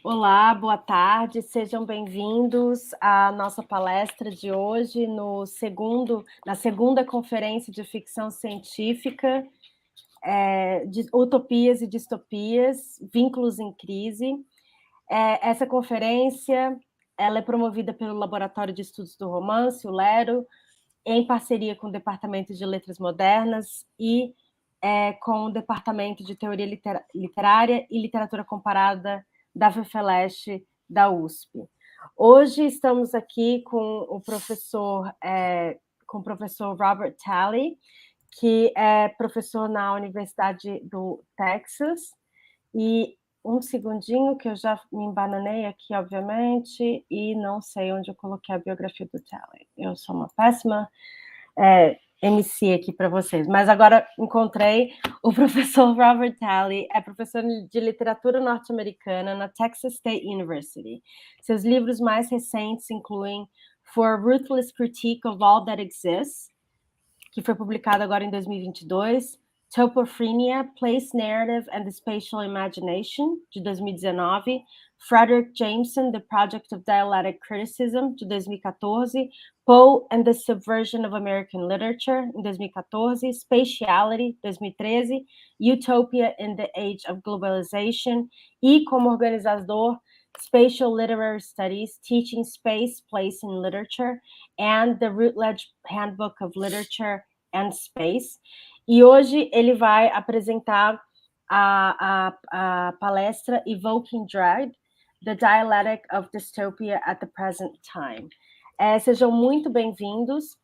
Olá, boa tarde, sejam bem-vindos à nossa palestra de hoje na segunda conferência de ficção científica, de Utopias e Distopias, Vínculos em Crise. Essa conferência ela é promovida pelo Laboratório de Estudos do Romance, o LERO, em parceria com o Departamento de Letras Modernas e com o Departamento de Teoria Literária e Literatura Comparada da FEFELESH da USP. Hoje estamos aqui com o professor Robert Talley, que é professor na Universidade do Texas, e um segundinho que eu já me embananei aqui, obviamente, e não sei onde eu coloquei a biografia do Talley. Eu sou uma péssima MC aqui para vocês, mas agora encontrei o professor Robert Talley, é professor de literatura norte-americana na Texas State University. Seus livros mais recentes incluem For a Ruthless Critique of All That Exists, que foi publicado agora em 2022, Topophrenia, Place Narrative and the Spatial Imagination, de 2019, Frederick Jameson, The Project of Dialectic Criticism, de 2014, Poe and the Subversion of American Literature, em 2014, Spatiality, 2013, Utopia in the Age of Globalization, e como organizador, Spatial Literary Studies, Teaching Space, Place in Literature, and the Routledge Handbook of Literature and Space. E hoje ele vai apresentar a palestra Evoking Dread, The Dialectic of Dystopia at the Present Time. Sejam muito bem-vindos.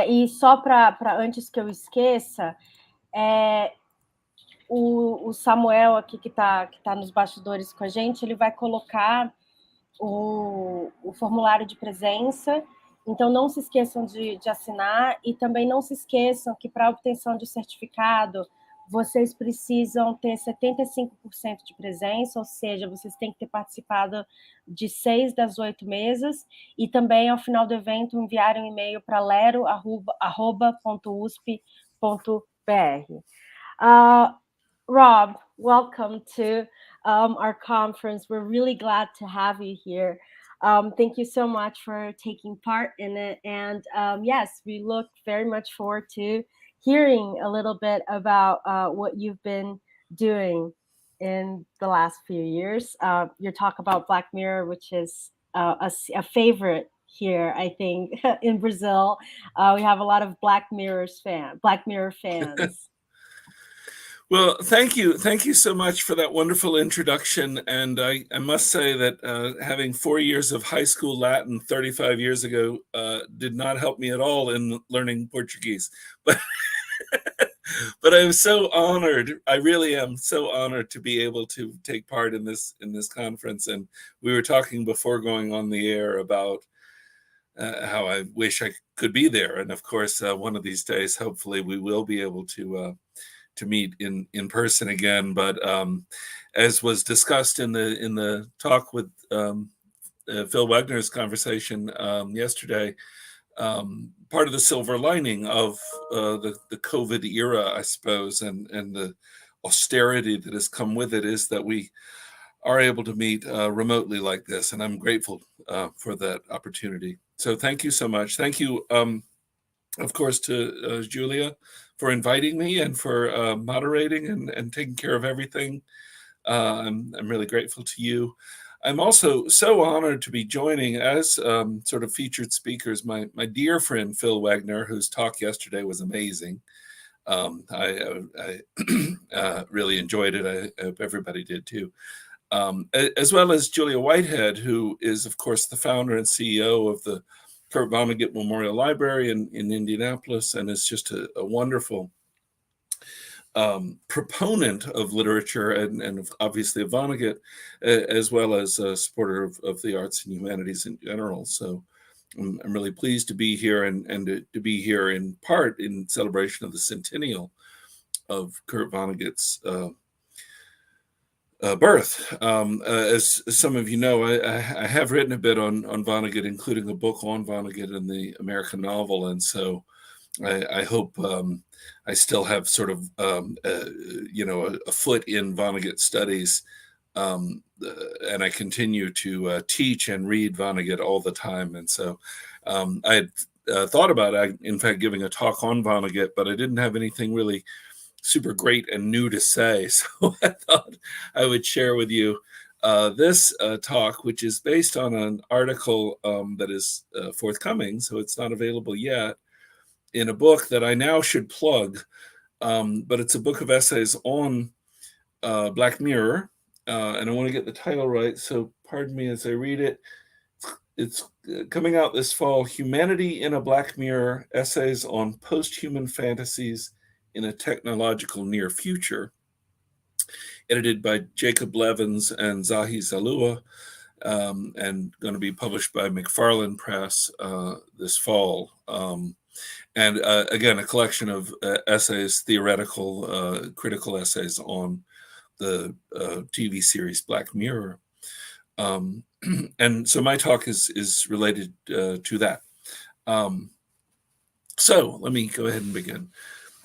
E só para antes que eu esqueça, o Samuel aqui que tá nos bastidores com a gente, ele vai colocar o formulário de presença, então não se esqueçam de assinar, e também não se esqueçam que para a obtenção de certificado, vocês precisam ter 75% de presença, ou seja, vocês têm que ter participado de 6 das 8 mesas, e também ao final do evento enviarem um e-mail para lero@usp.br. Rob, welcome to our conference. We're really glad to have you here. Thank you so much for taking part in it. And yes, we look very much forward to hearing a little bit about what you've been doing in the last few years. Your talk about Black Mirror, which is a favorite here, I think, in Brazil. We have a lot of Black Mirror fans. Well, thank you so much for that wonderful introduction. And I must say that having 4 years of high school Latin 35 years ago did not help me at all in learning Portuguese. But but I'm so honored. I really am so honored to be able to take part in this conference. And we were talking before going on the air about how I wish I could be there. And of course, one of these days, hopefully, we will be able to meet in person again. But as was discussed in the talk with Phil Wagner's conversation yesterday, part of the silver lining of the COVID era, I suppose, and the austerity that has come with it is that we are able to meet remotely like this. And I'm grateful for that opportunity. So thank you so much. Thank you, of course, to Júlia for inviting me and for moderating and taking care of everything. I'm really grateful to you. I'm also so honored to be joining as sort of featured speakers my dear friend Phil Wagner, whose talk yesterday was amazing. I really enjoyed it. I hope everybody did too. As well as Julia Whitehead, who is, of course, the founder and CEO of the Kurt Vonnegut Memorial Library in Indianapolis, and is just a wonderful proponent of literature and obviously of Vonnegut, as well as a supporter of the arts and humanities in general. So I'm really pleased to be here and to be here in part in celebration of the centennial of Kurt Vonnegut's birth. As some of you know, I have written a bit on Vonnegut, including a book on Vonnegut and the American novel, and so I hope I still have sort of a foot in Vonnegut studies and I continue to teach and read Vonnegut all the time. And so I had thought about, in fact, giving a talk on Vonnegut, but I didn't have anything really super great and new to say. So I thought I would share with you this talk, which is based on an article that is forthcoming, so it's not available yet, in a book that I now should plug, but it's a book of essays on Black Mirror, and I want to get the title right, so pardon me as I read it. It's coming out this fall, Humanity in a Black Mirror, Essays on Post-Human Fantasies in a Technological Near Future, edited by Jacob Levins and Zahi Zalua, and going to be published by McFarland Press this fall. And again, a collection of essays, theoretical, critical essays on the TV series Black Mirror. And so my talk is related to that. So let me go ahead and begin.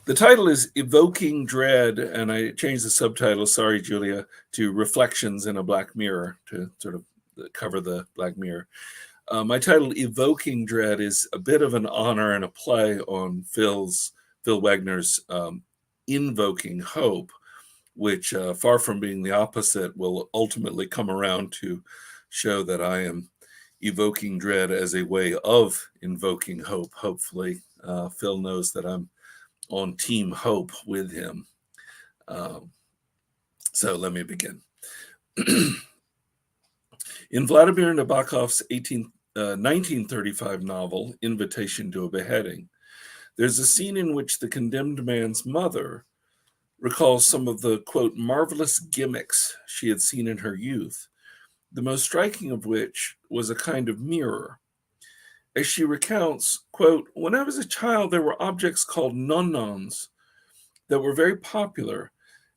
The title is Evoking Dread, and I changed the subtitle, sorry, Julia, to Reflections in a Black Mirror to sort of cover the Black Mirror. My title, Evoking Dread, is a bit of an honor and a play on Phil Wegner's Invoking Hope, which, far from being the opposite, will ultimately come around to show that I am evoking dread as a way of invoking hope. Hopefully, Phil knows that I'm on Team Hope with him. So let me begin. In Vladimir Nabokov's 1935 novel, Invitation to a Beheading, there's a scene in which the condemned man's mother recalls some of the, quote, marvelous gimmicks she had seen in her youth, the most striking of which was a kind of mirror. As she recounts, quote, when I was a child, there were objects called non-nons that were very popular,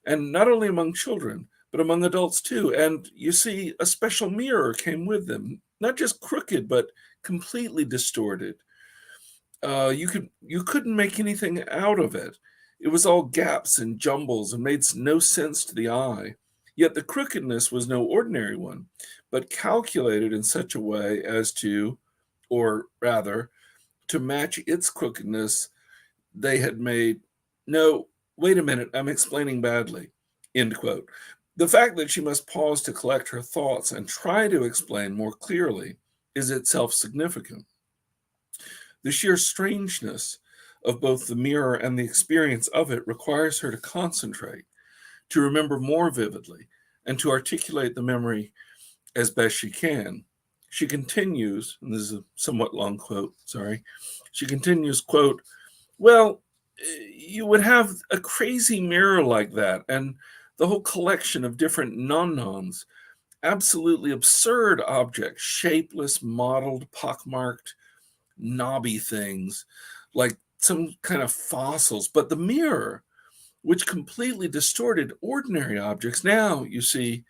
and not only among children, but among adults too. And you see, a special mirror came with them, not just crooked, but completely distorted. You couldn't make anything out of it. It was all gaps and jumbles and made no sense to the eye. Yet the crookedness was no ordinary one, but calculated in such a way as to, or rather, to match its crookedness, they had made, no, wait a minute, I'm explaining badly, end quote. The fact that she must pause to collect her thoughts and try to explain more clearly is itself significant. The sheer strangeness of both the mirror and the experience of it requires her to concentrate, to remember more vividly, and to articulate the memory as best she can. She continues, and this is a somewhat long quote, sorry. She continues, quote, well, you would have a crazy mirror like that, and the whole collection of different non-nons, absolutely absurd objects, shapeless, mottled, pockmarked, knobby things, like some kind of fossils. But the mirror, which completely distorted ordinary objects, now, you see,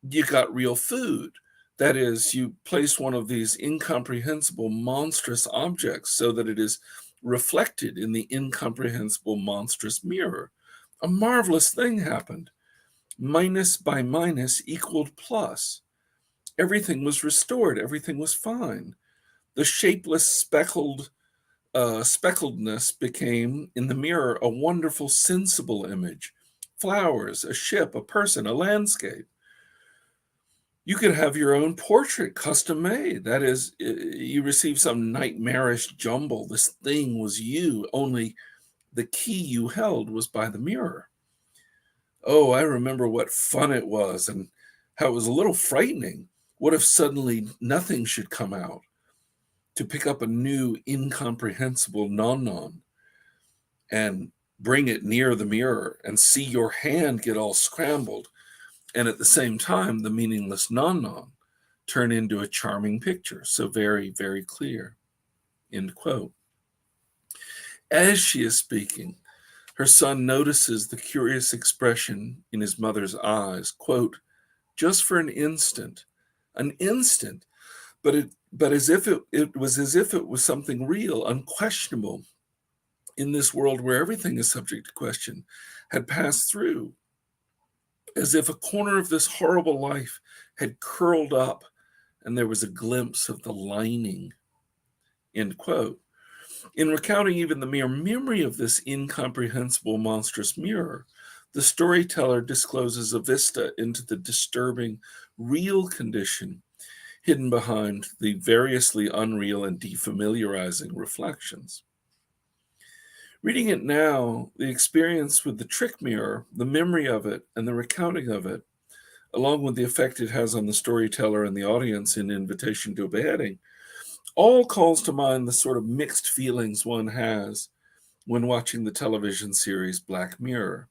you got real food. That is, you place one of these incomprehensible, monstrous objects so that it is reflected in the incomprehensible, monstrous mirror. A marvelous thing happened. Minus by minus equaled plus. Everything was restored. Everything was fine. The shapeless, speckledness became, in the mirror, a wonderful, sensible image. Flowers, a ship, a person, a landscape. You could have your own portrait custom made. That is, you receive some nightmarish jumble. This thing was you, only the key you held was by the mirror. Oh, I remember what fun it was and how it was a little frightening. What if suddenly nothing should come out? To pick up a new, incomprehensible non-non and bring it near the mirror and see your hand get all scrambled, and at the same time, the meaningless non-non turn into a charming picture, so very, very clear, end quote. As she is speaking, her son notices the curious expression in his mother's eyes, quote, just for an instant, but as if it was something real, unquestionable, in this world where everything is subject to question, had passed through. as if a corner of this horrible life had curled up and there was a glimpse of the lining, end quote. In recounting even the mere memory of this incomprehensible monstrous mirror, the storyteller discloses a vista into the disturbing real condition hidden behind the variously unreal and defamiliarizing reflections. Reading it now, the experience with the trick mirror, the memory of it, and the recounting of it, along with the effect it has on the storyteller and the audience in Invitation to a Beheading, all calls to mind the sort of mixed feelings one has when watching the television series Black Mirror.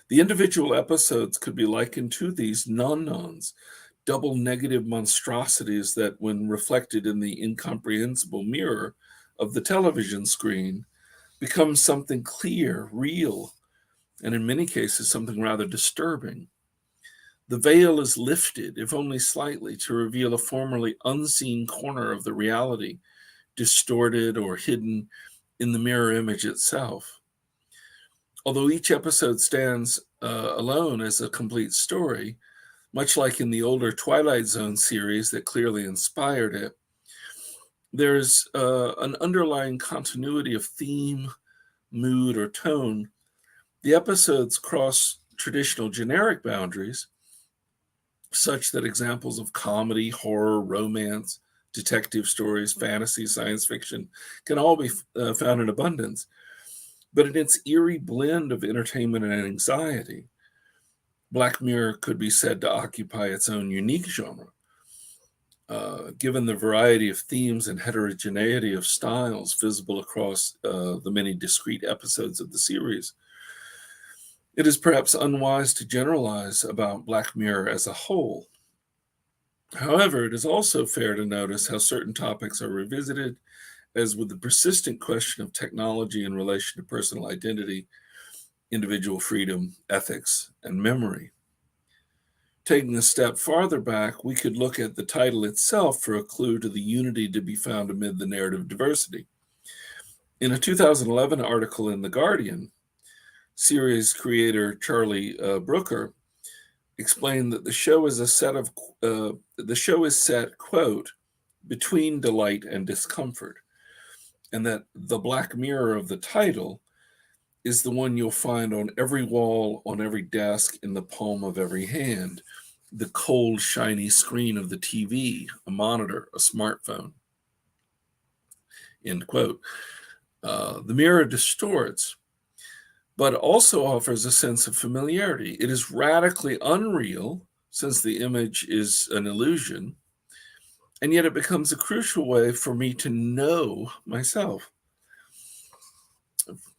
The individual episodes could be likened to these non-nons, double negative monstrosities that, when reflected in the incomprehensible mirror of the television screen, become something clear, real, and in many cases something rather disturbing. The veil is lifted, if only slightly, to reveal a formerly unseen corner of the reality, distorted or hidden in the mirror image itself. Although each episode stands alone as a complete story, much like in the older Twilight Zone series that clearly inspired it, there's an underlying continuity of theme, mood, or tone. The episodes cross traditional generic boundaries, such that examples of comedy, horror, romance, detective stories, fantasy, science fiction can all be found in abundance. But in its eerie blend of entertainment and anxiety, Black Mirror could be said to occupy its own unique genre. Given the variety of themes and heterogeneity of styles visible across the many discrete episodes of the series, it is perhaps unwise to generalize about Black Mirror as a whole. However, it is also fair to notice how certain topics are revisited, as with the persistent question of technology in relation to personal identity, individual freedom, ethics, and memory. Taking a step farther back, we could look at the title itself for a clue to the unity to be found amid the narrative diversity. In a 2011 article in The Guardian, series creator Charlie Brooker explained that the show is set, quote, between delight and discomfort, and that the Black Mirror of the title is the one you'll find on every wall, on every desk, in the palm of every hand, the cold, shiny screen of the TV, a monitor, a smartphone, end quote. The mirror distorts, but also offers a sense of familiarity. It is radically unreal, since the image is an illusion, and yet it becomes a crucial way for me to know myself.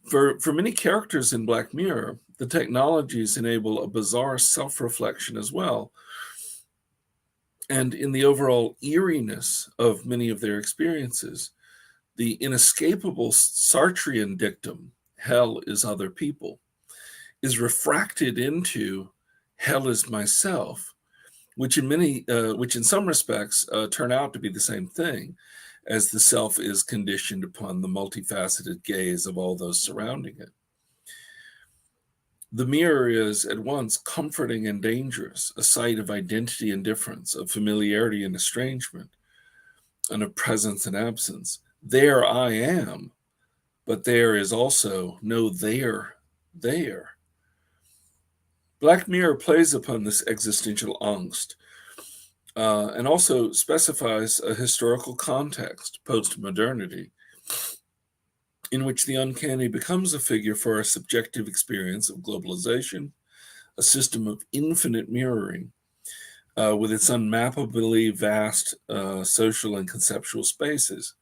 For many characters in Black Mirror, the technologies enable a bizarre self-reflection as well. And in the overall eeriness of many of their experiences, the inescapable Sartrean dictum, hell is other people, is refracted into hell is myself, which in some respects turn out to be the same thing, as the self is conditioned upon the multifaceted gaze of all those surrounding it. The mirror is at once comforting and dangerous, a site of identity and difference, of familiarity and estrangement, and of presence and absence. There I am, but there is also no there. Black Mirror plays upon this existential angst, and also specifies a historical context, post-modernity, in which the uncanny becomes a figure for our subjective experience of globalization, a system of infinite mirroring, with its unmappably vast social and conceptual spaces.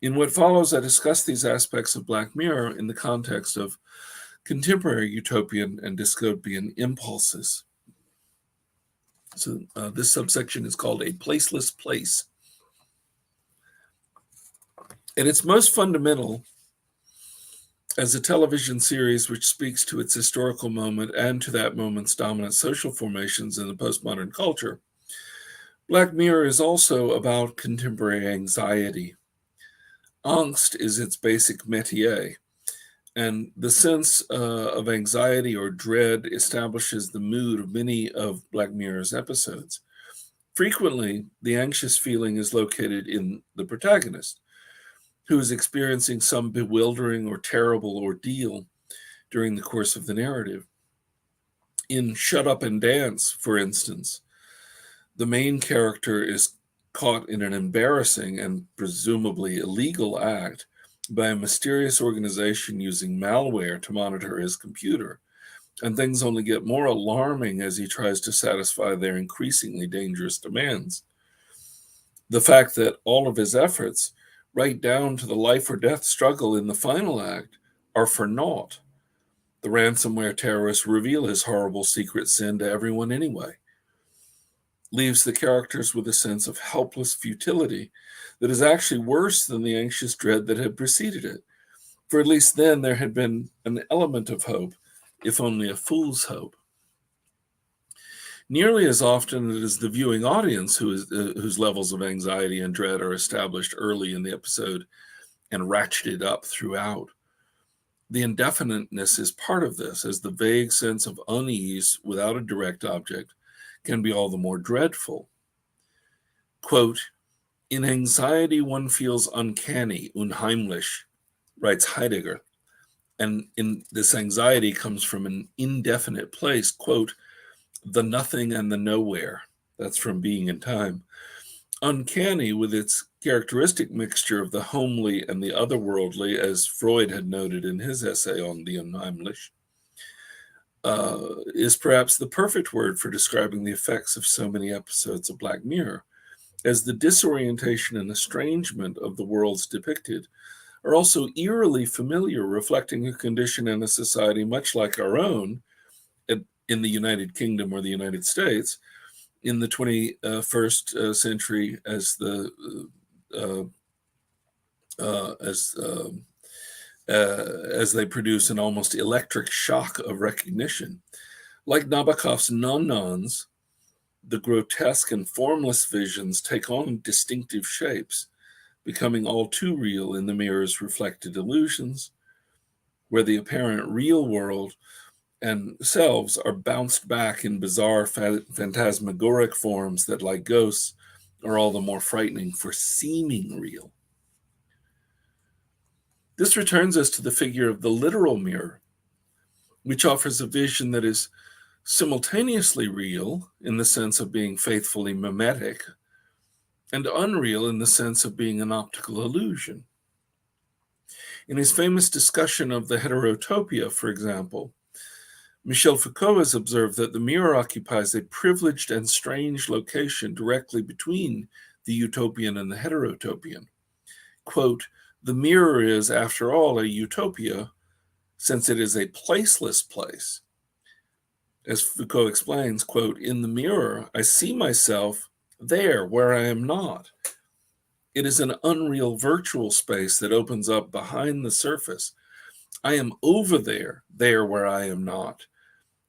In what follows, I discuss these aspects of Black Mirror in the context of contemporary utopian and dystopian impulses. So this subsection is called A Placeless Place. At its most fundamental, as a television series which speaks to its historical moment and to that moment's dominant social formations in the postmodern culture, Black Mirror is also about contemporary anxiety. Angst is its basic métier, And the sense of anxiety or dread establishes the mood of many of Black Mirror's episodes. Frequently, the anxious feeling is located in the protagonist, who is experiencing some bewildering or terrible ordeal during the course of the narrative. In Shut Up and Dance, for instance, the main character is caught in an embarrassing and presumably illegal act by a mysterious organization using malware to monitor his computer, and things only get more alarming as he tries to satisfy their increasingly dangerous demands. The fact that all of his efforts, right down to the life or death struggle in the final act, are for naught. The ransomware terrorists reveal his horrible secret sin to everyone anyway, leaves the characters with a sense of helpless futility that is actually worse than the anxious dread that had preceded it. For at least then there had been an element of hope, if only a fool's hope. Nearly as often it is the viewing audience whose levels of anxiety and dread are established early in the episode and ratcheted up throughout. The indefiniteness is part of this, as the vague sense of unease without a direct object can be all the more dreadful. Quote, "In anxiety one feels uncanny, unheimlich," writes Heidegger, and in this anxiety comes from an indefinite place, quote, "the nothing and the nowhere." That's from Being in Time. Uncanny, with its characteristic mixture of the homely and the otherworldly, as Freud had noted in his essay on the unheimlich, is perhaps the perfect word for describing the effects of so many episodes of Black Mirror, as the disorientation and estrangement of the worlds depicted are also eerily familiar, reflecting a condition in a society much like our own in the United Kingdom or the United States in the 21st century, as they produce an almost electric shock of recognition. Like Nabokov's non-nons, the grotesque and formless visions take on distinctive shapes, becoming all too real in the mirror's reflected illusions, where the apparent real world and selves are bounced back in bizarre phantasmagoric forms that, like ghosts, are all the more frightening for seeming real. This returns us to the figure of the literal mirror, which offers a vision that is simultaneously real in the sense of being faithfully mimetic, and unreal in the sense of being an optical illusion. In his famous discussion of the heterotopia, for example, Michel Foucault has observed that the mirror occupies a privileged and strange location directly between the utopian and the heterotopian. Quote, "The mirror is, after all, a utopia, since it is a placeless place." As Foucault explains, quote, "In the mirror, I see myself there where I am not. It is an unreal virtual space that opens up behind the surface. I am over there where I am not.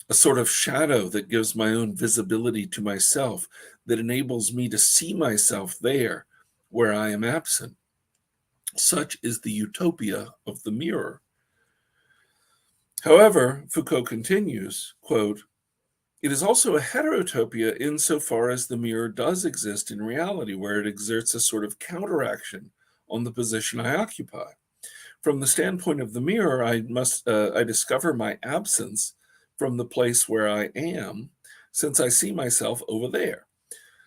A sort of shadow that gives my own visibility to myself, that enables me to see myself there where I am absent. Such is the utopia of the mirror." However, Foucault continues, quote, "It is also a heterotopia insofar as the mirror does exist in reality, where it exerts a sort of counteraction on the position I occupy. From the standpoint of the mirror, I discover my absence from the place where I am, since I see myself over there.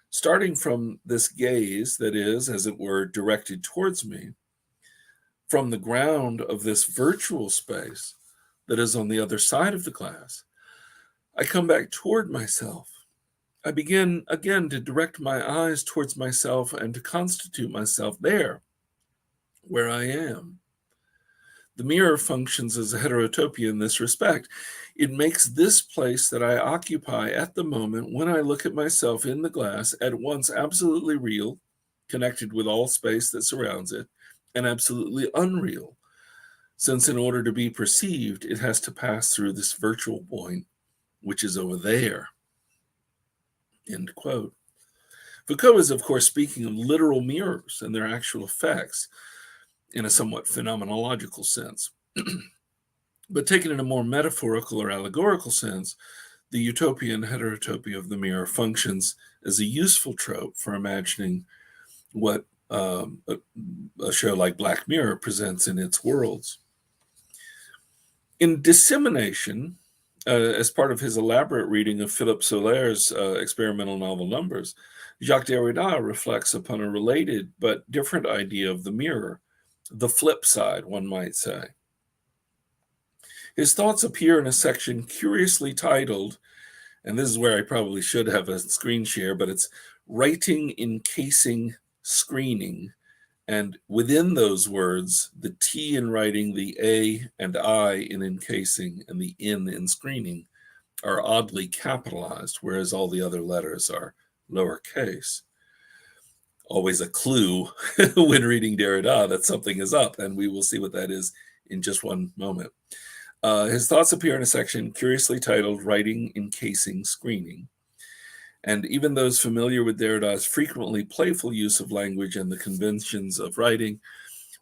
Starting from this gaze that is, as it were, directed towards me, from the ground of this virtual space that is on the other side of the glass, I come back toward myself. I begin again to direct my eyes towards myself and to constitute myself there, where I am. The mirror functions as a heterotopia in this respect. It makes this place that I occupy at the moment when I look at myself in the glass at once absolutely real, connected with all space that surrounds it, and absolutely unreal, since in order to be perceived, it has to pass through this virtual point, which is over there." End quote. Foucault is, of course, speaking of literal mirrors and their actual effects in a somewhat phenomenological sense. But taken in a more metaphorical or allegorical sense, the utopia and heterotopia of the mirror functions as a useful trope for imagining what a show like Black Mirror presents in its worlds. In Dissemination, as part of his elaborate reading of Philippe Solaire's experimental novel Numbers, Jacques Derrida reflects upon a related but different idea of the mirror, the flip side, one might say. His thoughts appear in a section curiously titled, and this is where I probably should have a screen share, but it's Writing, Encasing, Screening. And within those words, the T in writing, the A and I in encasing, and the in screening are oddly capitalized, whereas all the other letters are lowercase. Always a clue when reading Derrida that something is up, and we will see what that is in just one moment. His thoughts appear in a section curiously titled Writing, Encasing, Screening. And even those familiar with Derrida's frequently playful use of language and the conventions of writing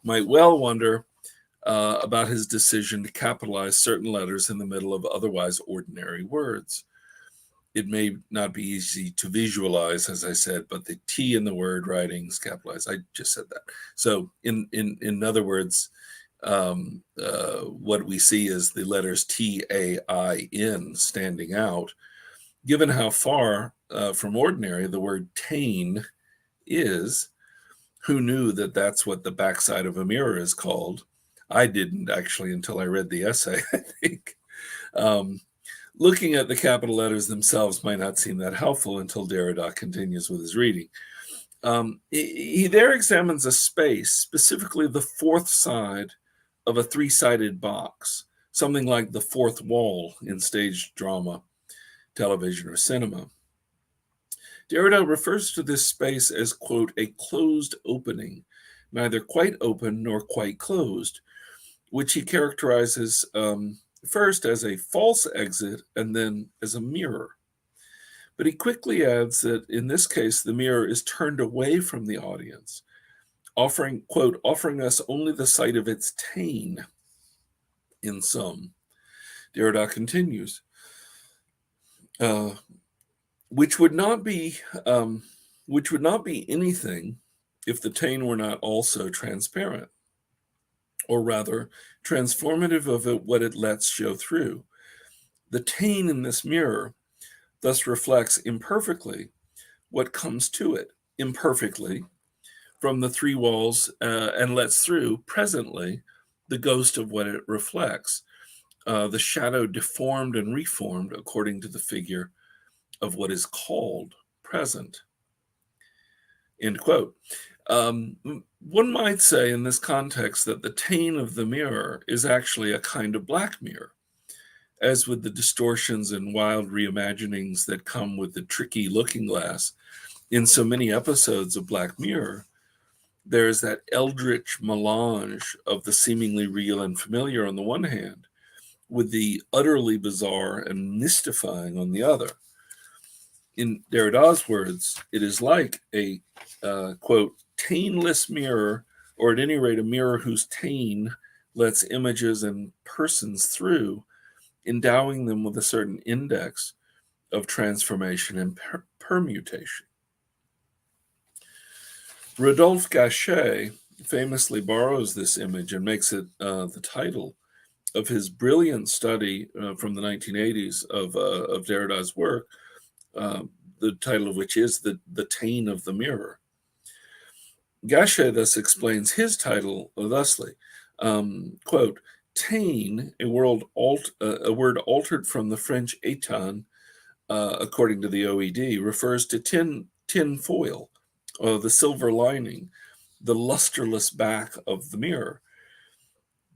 might well wonder about his decision to capitalize certain letters in the middle of otherwise ordinary words. It may not be easy to visualize, as I said, but the T in the word writing is capitalized. I just said that. So in other words, what we see is the letters T-A-I-N standing out. Given how far from ordinary the word tain is, who knew that that's what the backside of a mirror is called? I didn't actually until I read the essay, I think. Looking at the capital letters themselves might not seem that helpful until Derrida continues with his reading. He there examines a space, specifically the fourth side of a three-sided box, something like the fourth wall in stage drama, television, or cinema. Derrida refers to this space as, quote, a closed opening, neither quite open nor quite closed, which he characterizes first as a false exit and then as a mirror. But he quickly adds that in this case, the mirror is turned away from the audience, offering, quote, offering us only the sight of its tain in sum. Derrida continues, which would not be anything if the tain were not also transparent, or rather transformative of what it lets show through. The tain in this mirror thus reflects imperfectly what comes to it imperfectly from the three walls and lets through presently the ghost of what it reflects, the shadow deformed and reformed according to the figure of what is called present. End quote. One might say in this context that the tain of the mirror is actually a kind of black mirror, as with the distortions and wild reimaginings that come with the tricky looking glass. In so many episodes of Black Mirror, there is that eldritch melange of the seemingly real and familiar on the one hand, with the utterly bizarre and mystifying on the other. In Derrida's words, it is like a, quote, tainless mirror, or at any rate a mirror whose tain lets images and persons through, endowing them with a certain index of transformation and permutation. Rodolphe Gachet famously borrows this image and makes it the title of his brilliant study from the 1980s of Derrida's work, the title of which is The Tain of the Mirror. Gachet thus explains his title thusly, quote, tain, a word altered from the French étain, according to the OED, refers to tin foil, the silver lining, the lusterless back of the mirror.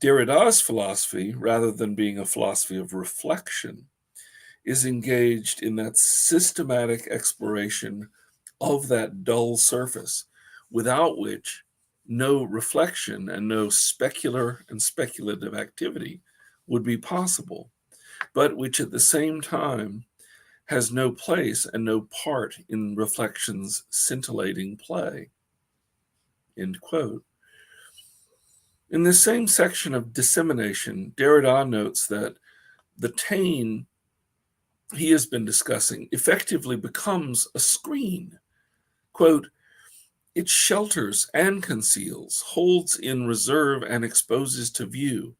Derrida's philosophy, rather than being a philosophy of reflection, is engaged in that systematic exploration of that dull surface, without which no reflection and no specular and speculative activity would be possible, but which at the same time has no place and no part in reflection's scintillating play. End quote. In this same section of dissemination, Derrida notes that the tane he has been discussing effectively becomes a screen. Quote, it shelters and conceals, holds in reserve and exposes to view.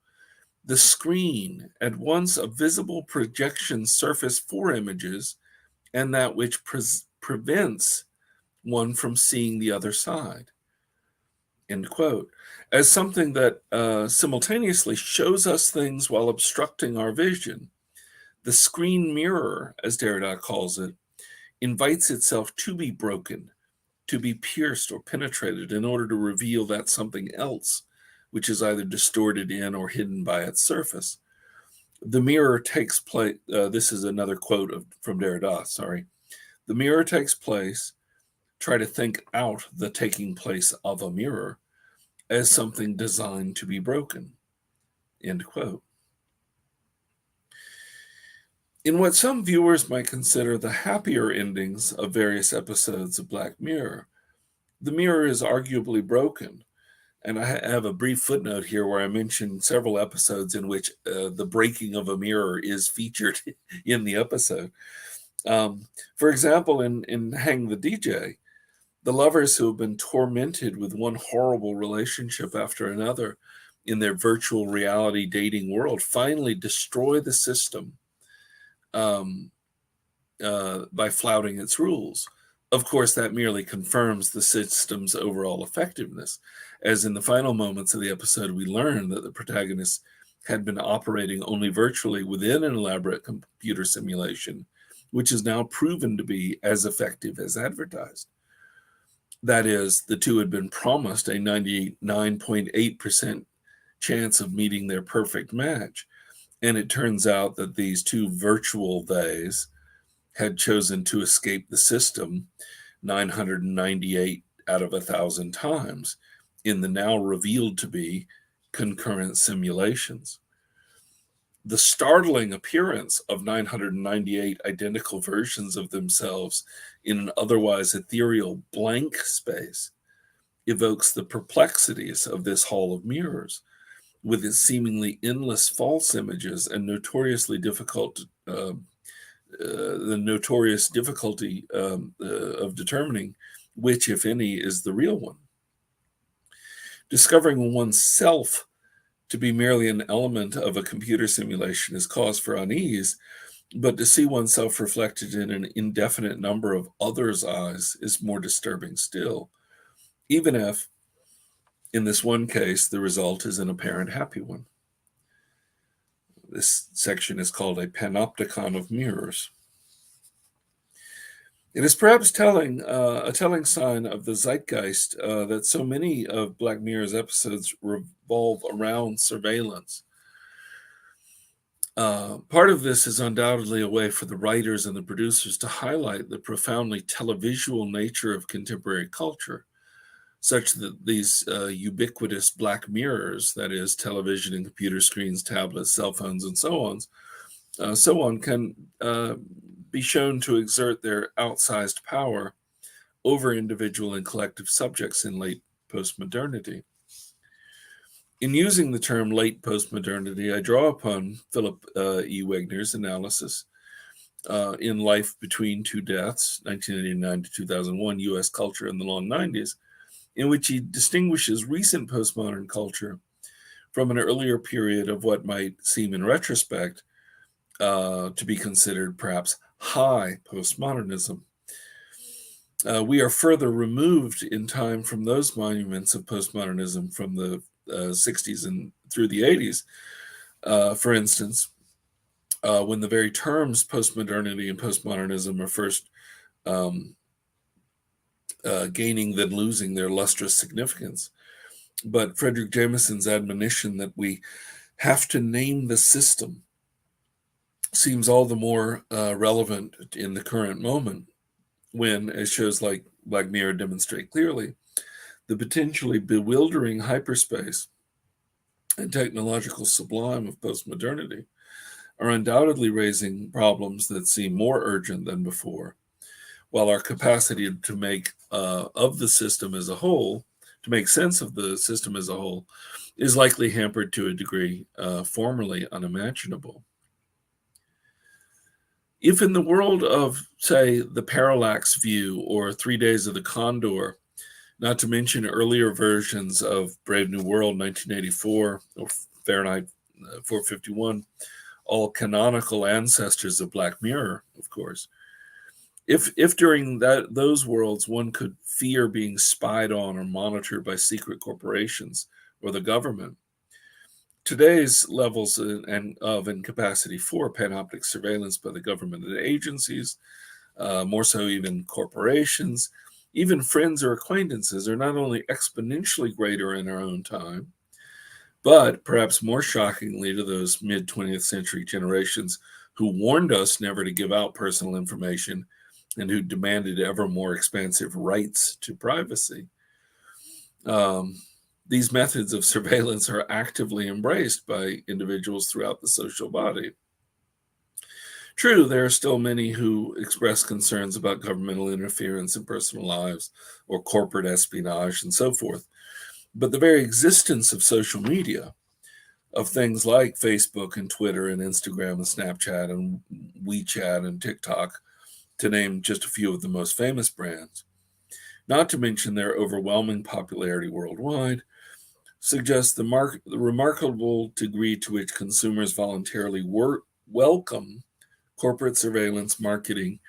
The screen, at once a visible projection surface for images, and that which prevents one from seeing the other side. End quote. As something that simultaneously shows us things while obstructing our vision, the screen mirror, as Derrida calls it, invites itself to be broken, to be pierced or penetrated in order to reveal that something else, which is either distorted in or hidden by its surface. The mirror takes place, this is another quote from Derrida, sorry. The mirror takes place, try to think out the taking place of a mirror as something designed to be broken, end quote. In what some viewers might consider the happier endings of various episodes of Black Mirror, the mirror is arguably broken. And I have a brief footnote here where I mention several episodes in which the breaking of a mirror is featured in the episode. For example, in Hang the DJ, the lovers who have been tormented with one horrible relationship after another in their virtual reality dating world finally destroy the system by flouting its rules. Of course, that merely confirms the system's overall effectiveness, as in the final moments of the episode, we learn that the protagonists had been operating only virtually within an elaborate computer simulation, which is now proven to be as effective as advertised. That is, the two had been promised a 99.8% chance of meeting their perfect match, and it turns out that these two virtual theys had chosen to escape the system 998 out of 1,000 times in the now revealed to be concurrent simulations. The startling appearance of 998 identical versions of themselves in an otherwise ethereal blank space evokes the perplexities of this hall of mirrors, with its seemingly endless false images and the notorious difficulty of determining which, if any, is the real one. Discovering oneself to be merely an element of a computer simulation is cause for unease, but to see oneself reflected in an indefinite number of others' eyes is more disturbing still, even if, in this one case, the result is an apparent happy one. This section is called a panopticon of mirrors. It is perhaps a telling sign of the zeitgeist that so many of Black Mirror's episodes revolve around surveillance. Part of this is undoubtedly a way for the writers and the producers to highlight the profoundly televisual nature of contemporary culture, such that these ubiquitous black mirrors, that is, television and computer screens, tablets, cell phones, and so on, can be shown to exert their outsized power over individual and collective subjects in late postmodernity. In using the term late postmodernity, I draw upon Philip E. Wegner's analysis in Life Between Two Deaths, 1989 to 2001, U.S. Culture in the Long 90s, in which he distinguishes recent postmodern culture from an earlier period of what might seem in retrospect to be considered perhaps high postmodernism. We are further removed in time from those monuments of postmodernism from the 60s and through the 80s. For instance, when the very terms postmodernity and postmodernism are first gaining then losing their lustrous significance. But Frederick Jameson's admonition that we have to name the system seems all the more relevant in the current moment when, as shows like Black Mirror demonstrate clearly, the potentially bewildering hyperspace and technological sublime of postmodernity are undoubtedly raising problems that seem more urgent than before, while our capacity to make of the system as a whole to make sense of the system as a whole, is likely hampered to a degree formerly unimaginable. If in the world of, say, the parallax view or 3 Days of the Condor, not to mention earlier versions of Brave New World 1984 or Fahrenheit 451, all canonical ancestors of Black Mirror, of course, if during those worlds one could fear being spied on or monitored by secret corporations or the government, today's levels of incapacity for panoptic surveillance by the government and agencies, more so even corporations, even friends or acquaintances, are not only exponentially greater in our own time, but perhaps more shockingly to those mid-20th century generations who warned us never to give out personal information and who demanded ever more expansive rights to privacy. These methods of surveillance are actively embraced by individuals throughout the social body. True, there are still many who express concerns about governmental interference in personal lives or corporate espionage and so forth. But the very existence of social media, of things like Facebook and Twitter and Instagram and Snapchat and WeChat and TikTok, to name just a few of the most famous brands, not to mention their overwhelming popularity worldwide, suggests the remarkable degree to which consumers voluntarily welcome corporate surveillance, marketing,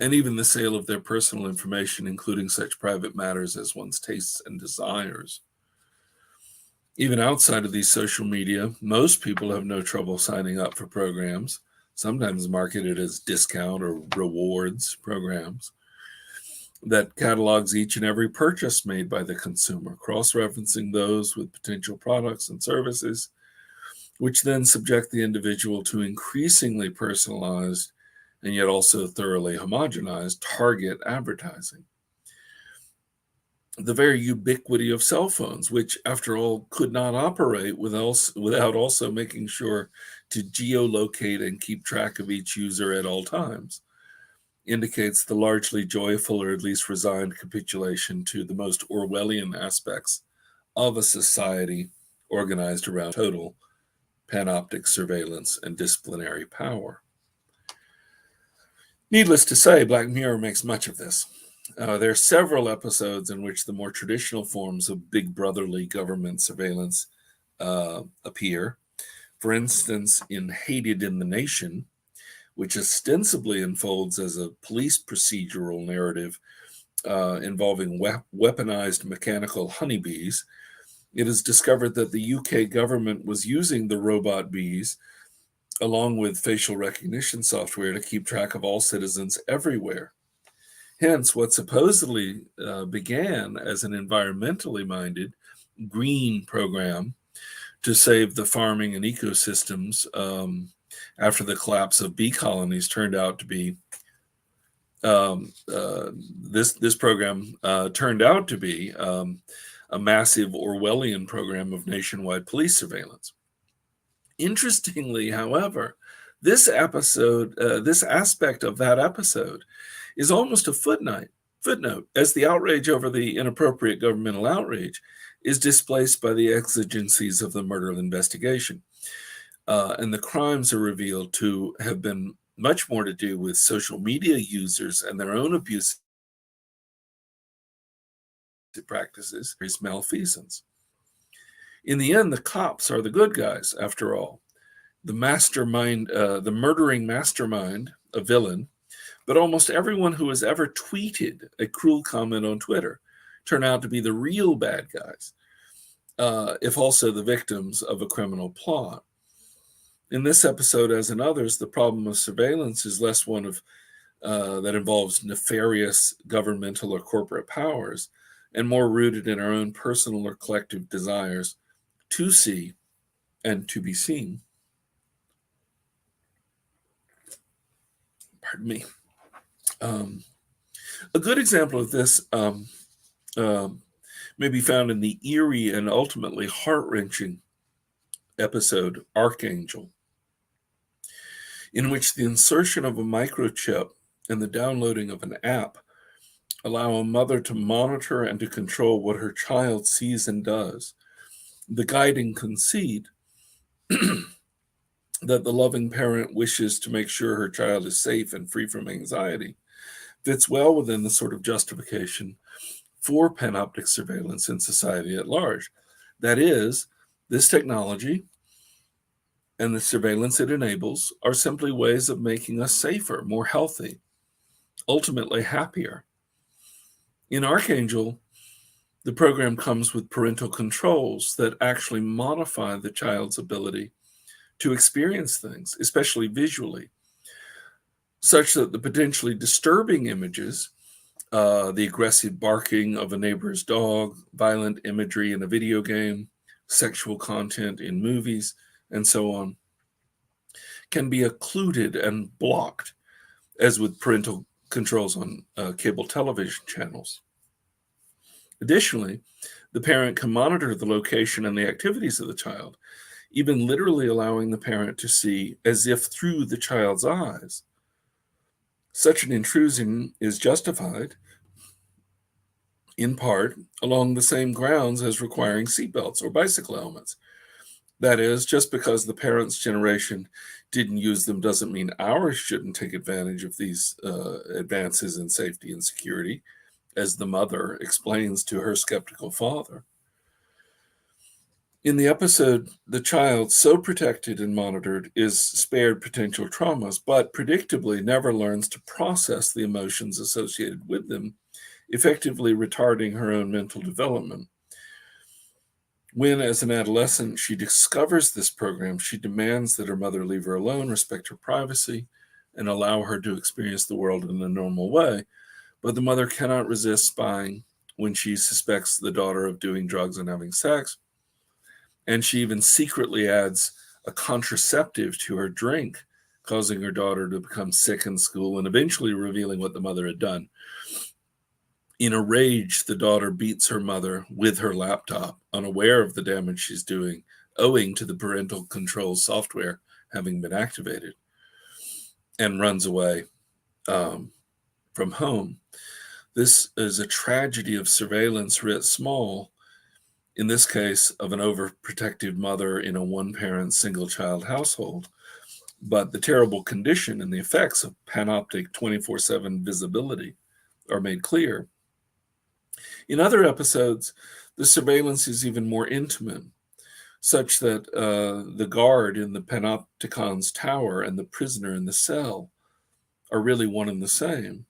and even the sale of their personal information, including such private matters as one's tastes and desires. Even outside of these social media, most people have no trouble signing up for programs, sometimes marketed as discount or rewards programs, that catalogs each and every purchase made by the consumer, cross-referencing those with potential products and services, which then subject the individual to increasingly personalized and yet also thoroughly homogenized target advertising. The very ubiquity of cell phones, which, after all, could not operate without also making sure to geolocate and keep track of each user at all times, indicates the largely joyful or at least resigned capitulation to the most Orwellian aspects of a society organized around total panoptic surveillance and disciplinary power. Needless to say, Black Mirror makes much of this. There are several episodes in which the more traditional forms of big brotherly government surveillance appear. For instance, in Hated in the Nation, which ostensibly unfolds as a police procedural narrative involving weaponized mechanical honeybees, it is discovered that the UK government was using the robot bees along with facial recognition software to keep track of all citizens everywhere. Hence, what supposedly began as an environmentally minded green program to save the farming and ecosystems after the collapse of bee colonies turned out to be this program turned out to be a massive Orwellian program of nationwide police surveillance. Interestingly, however, this aspect of that episode is almost a footnote, as the outrage over the inappropriate governmental outreach is displaced by the exigencies of the murder investigation. And the crimes are revealed to have been much more to do with social media users and their own abusive practices, malfeasance. In the end, the cops are the good guys, after all. The mastermind, the murdering mastermind, a villain, but almost everyone who has ever tweeted a cruel comment on Twitter turn out to be the real bad guys, if also the victims of a criminal plot. In this episode, as in others, the problem of surveillance is less one of that involves nefarious governmental or corporate powers, and more rooted in our own personal or collective desires to see and to be seen. Pardon me. A good example of this may be found in the eerie and ultimately heart-wrenching episode Archangel, in which the insertion of a microchip and the downloading of an app allow a mother to monitor and to control what her child sees and does. The guiding conceit that the loving parent wishes to make sure her child is safe and free from anxiety fits well within the sort of justification for panoptic surveillance in society at large. That is, this technology and the surveillance it enables are simply ways of making us safer, more healthy, ultimately happier. In Archangel, the program comes with parental controls that actually modify the child's ability to experience things, especially visually, such that the potentially disturbing images, the aggressive barking of a neighbor's dog, violent imagery in a video game, sexual content in movies, and so on, can be occluded and blocked, as with parental controls on cable television channels. Additionally, the parent can monitor the location and the activities of the child, even literally allowing the parent to see as if through the child's eyes. Such an intrusion is justified, in part, along the same grounds as requiring seatbelts or bicycle helmets. That is, just because the parents' generation didn't use them doesn't mean ours shouldn't take advantage of these advances in safety and security, as the mother explains to her skeptical father. In the episode, the child, so protected and monitored, is spared potential traumas, but predictably never learns to process the emotions associated with them, effectively retarding her own mental development. When, as an adolescent, she discovers this program, she demands that her mother leave her alone, respect her privacy, and allow her to experience the world in a normal way. But the mother cannot resist spying when she suspects the daughter of doing drugs and having sex. And she even secretly adds a contraceptive to her drink, causing her daughter to become sick in school and eventually revealing what the mother had done. In a rage, the daughter beats her mother with her laptop, unaware of the damage she's doing, owing to the parental control software having been activated, and runs away from home. This is a tragedy of surveillance writ small, in this case of an overprotective mother in a one-parent, single-child household. But the terrible condition and the effects of panoptic 24/7 visibility are made clear. In other episodes, the surveillance is even more intimate, such that the guard in the panopticon's tower and the prisoner in the cell are really one and the same.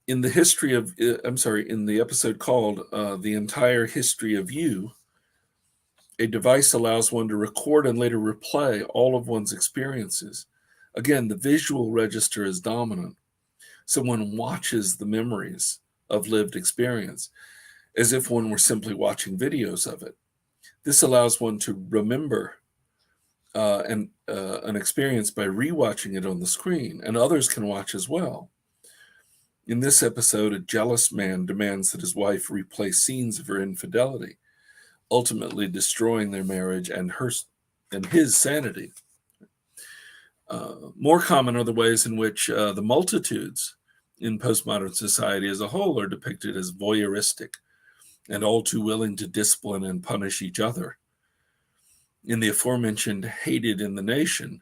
In the episode called The Entire History of You, a device allows one to record and later replay all of one's experiences. Again, the visual register is dominant, so one watches the memories of lived experience as if one were simply watching videos of it. This allows one to remember an experience by rewatching it on the screen, and others can watch as well. In this episode, a jealous man demands that his wife replay scenes of her infidelity, ultimately destroying their marriage and his sanity. More common are the ways in which the multitudes in postmodern society as a whole are depicted as voyeuristic and all too willing to discipline and punish each other. In the aforementioned Hated in the Nation,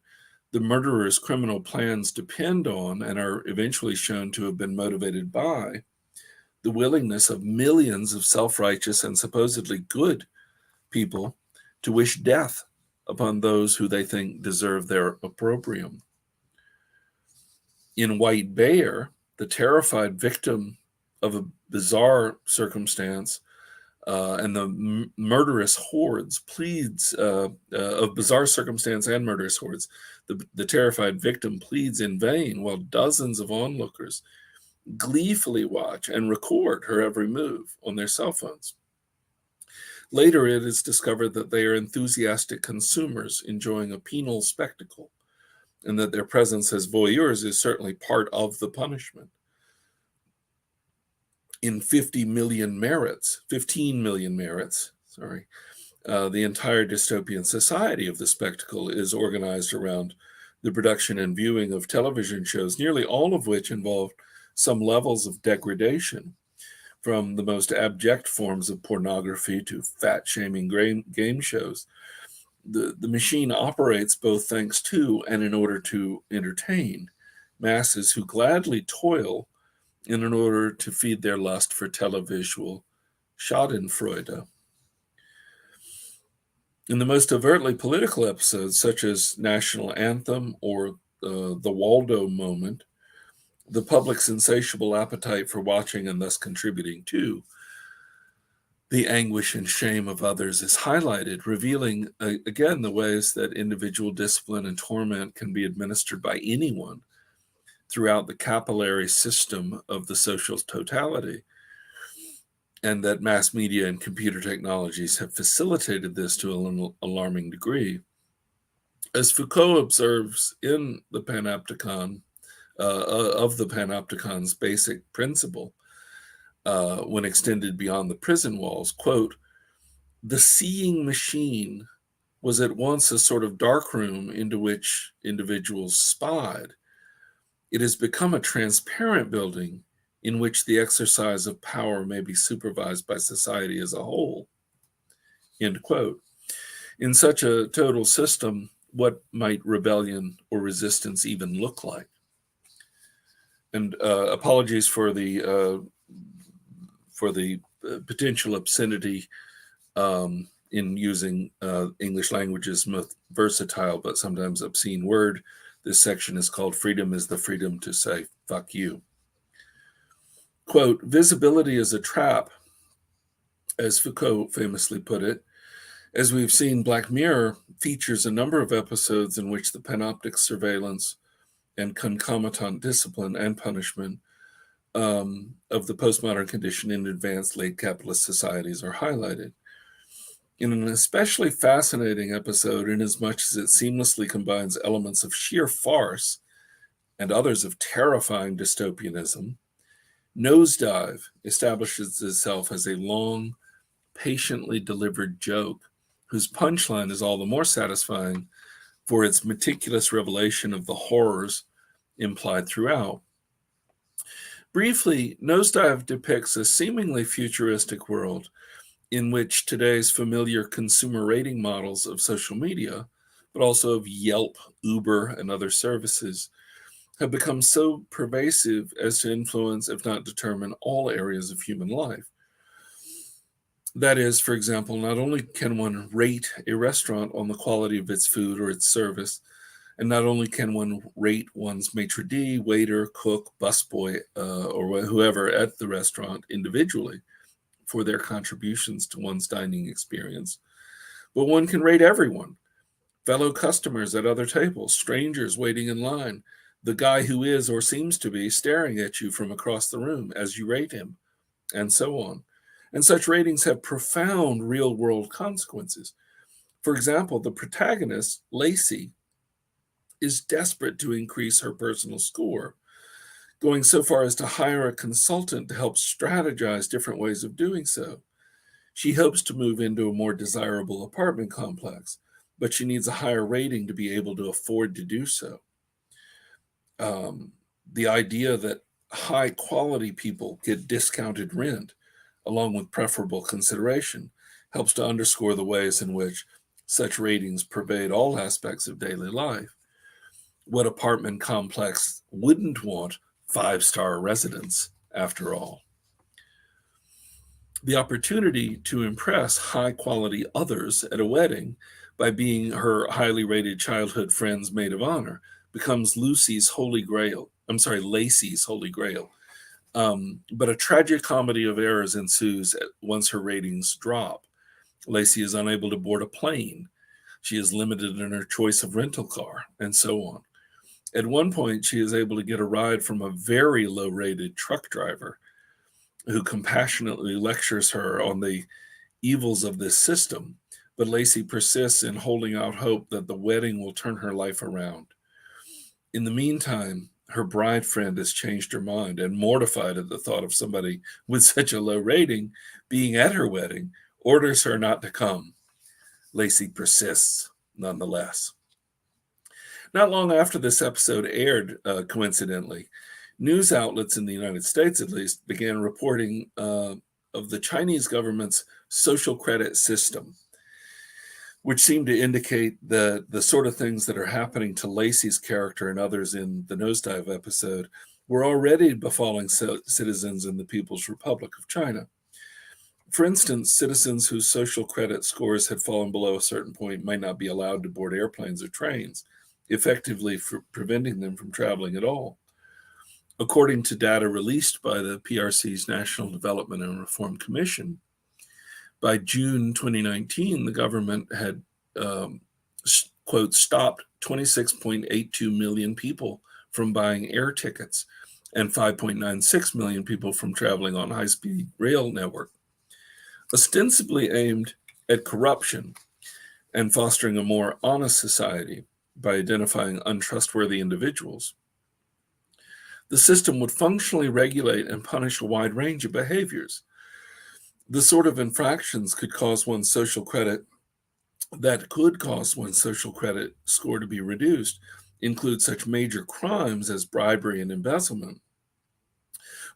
the murderer's criminal plans depend on and are eventually shown to have been motivated by the willingness of millions of self-righteous and supposedly good people to wish death upon those who they think deserve their opprobrium. In White Bear, the terrified victim of a bizarre circumstance and the murderous hordes pleads of bizarre circumstance and murderous hordes. The terrified victim pleads in vain while dozens of onlookers gleefully watch and record her every move on their cell phones. Later, it is discovered that they are enthusiastic consumers enjoying a penal spectacle, and that their presence as voyeurs is certainly part of the punishment. In 15 Million Merits, the entire dystopian society of the spectacle is organized around the production and viewing of television shows, nearly all of which involve some levels of degradation, from the most abject forms of pornography to fat-shaming game shows. The machine operates both thanks to and in order to entertain masses who gladly toil in order to feed their lust for televisual schadenfreude. In the most overtly political episodes, such as National Anthem or the Waldo moment, the public's insatiable appetite for watching and thus contributing to the anguish and shame of others is highlighted, revealing, again, the ways that individual discipline and torment can be administered by anyone throughout the capillary system of the social totality, and that mass media and computer technologies have facilitated this to an alarming degree. As Foucault observes in the Panopticon, of the Panopticon's basic principle, when extended beyond the prison walls, quote, "The seeing machine was at once a sort of dark room into which individuals spied. It has become a transparent building in which the exercise of power may be supervised by society as a whole." End quote. In such a total system, what might rebellion or resistance even look like? And apologies for the potential obscenity in using English language's most versatile but sometimes obscene word. This section is called "Freedom is the Freedom to Say Fuck You." Quote, "Visibility is a trap," as Foucault famously put it. As we've seen, Black Mirror features a number of episodes in which the panoptic surveillance and concomitant discipline and punishment of the postmodern condition in advanced late capitalist societies are highlighted. In an especially fascinating episode, inasmuch as it seamlessly combines elements of sheer farce and others of terrifying dystopianism, Nosedive establishes itself as a long, patiently delivered joke whose punchline is all the more satisfying for its meticulous revelation of the horrors implied throughout. Briefly, Nosedive depicts a seemingly futuristic world in which today's familiar consumer rating models of social media, but also of Yelp, Uber, and other services, have become so pervasive as to influence, if not determine, all areas of human life. That is, for example, not only can one rate a restaurant on the quality of its food or its service, and not only can one rate one's maitre d', waiter, cook, busboy, or whoever at the restaurant individually for their contributions to one's dining experience, but one can rate everyone: fellow customers at other tables, strangers waiting in line, the guy who is or seems to be staring at you from across the room as you rate him, and so on. And such ratings have profound real-world consequences. For example, the protagonist, Lacey, is desperate to increase her personal score, going so far as to hire a consultant to help strategize different ways of doing so. She hopes to move into a more desirable apartment complex, but she needs a higher rating to be able to afford to do so. The idea that high-quality people get discounted rent, along with preferable consideration, helps to underscore the ways in which such ratings pervade all aspects of daily life. What apartment complex wouldn't want 5-star residents, after all? The opportunity to impress high-quality others at a wedding by being her highly rated childhood friend's maid of honor becomes Lacey's holy grail. But a tragic comedy of errors ensues once her ratings drop. Lacey is unable to board a plane. She is limited in her choice of rental car, and so on. At one point, she is able to get a ride from a very low-rated truck driver who compassionately lectures her on the evils of this system, but Lacey persists in holding out hope that the wedding will turn her life around. In the meantime, her bride friend has changed her mind and, mortified at the thought of somebody with such a low rating being at her wedding, orders her not to come. Lacey persists nonetheless. Not long after this episode aired, coincidentally, news outlets in the United States, at least, began reporting of the Chinese government's social credit system, which seemed to indicate the sort of things that are happening to Lacey's character and others in the Nosedive episode were already befalling citizens in the People's Republic of China. For instance, citizens whose social credit scores had fallen below a certain point might not be allowed to board airplanes or trains, effectively preventing them from traveling at all. According to data released by the PRC's National Development and Reform Commission, by June 2019, the government had, quote, stopped 26.82 million people from buying air tickets and 5.96 million people from traveling on high-speed rail network, ostensibly aimed at corruption and fostering a more honest society by identifying untrustworthy individuals. The system would functionally regulate and punish a wide range of behaviors. The sort of infractions that could cause one's social credit score to be reduced include such major crimes as bribery and embezzlement,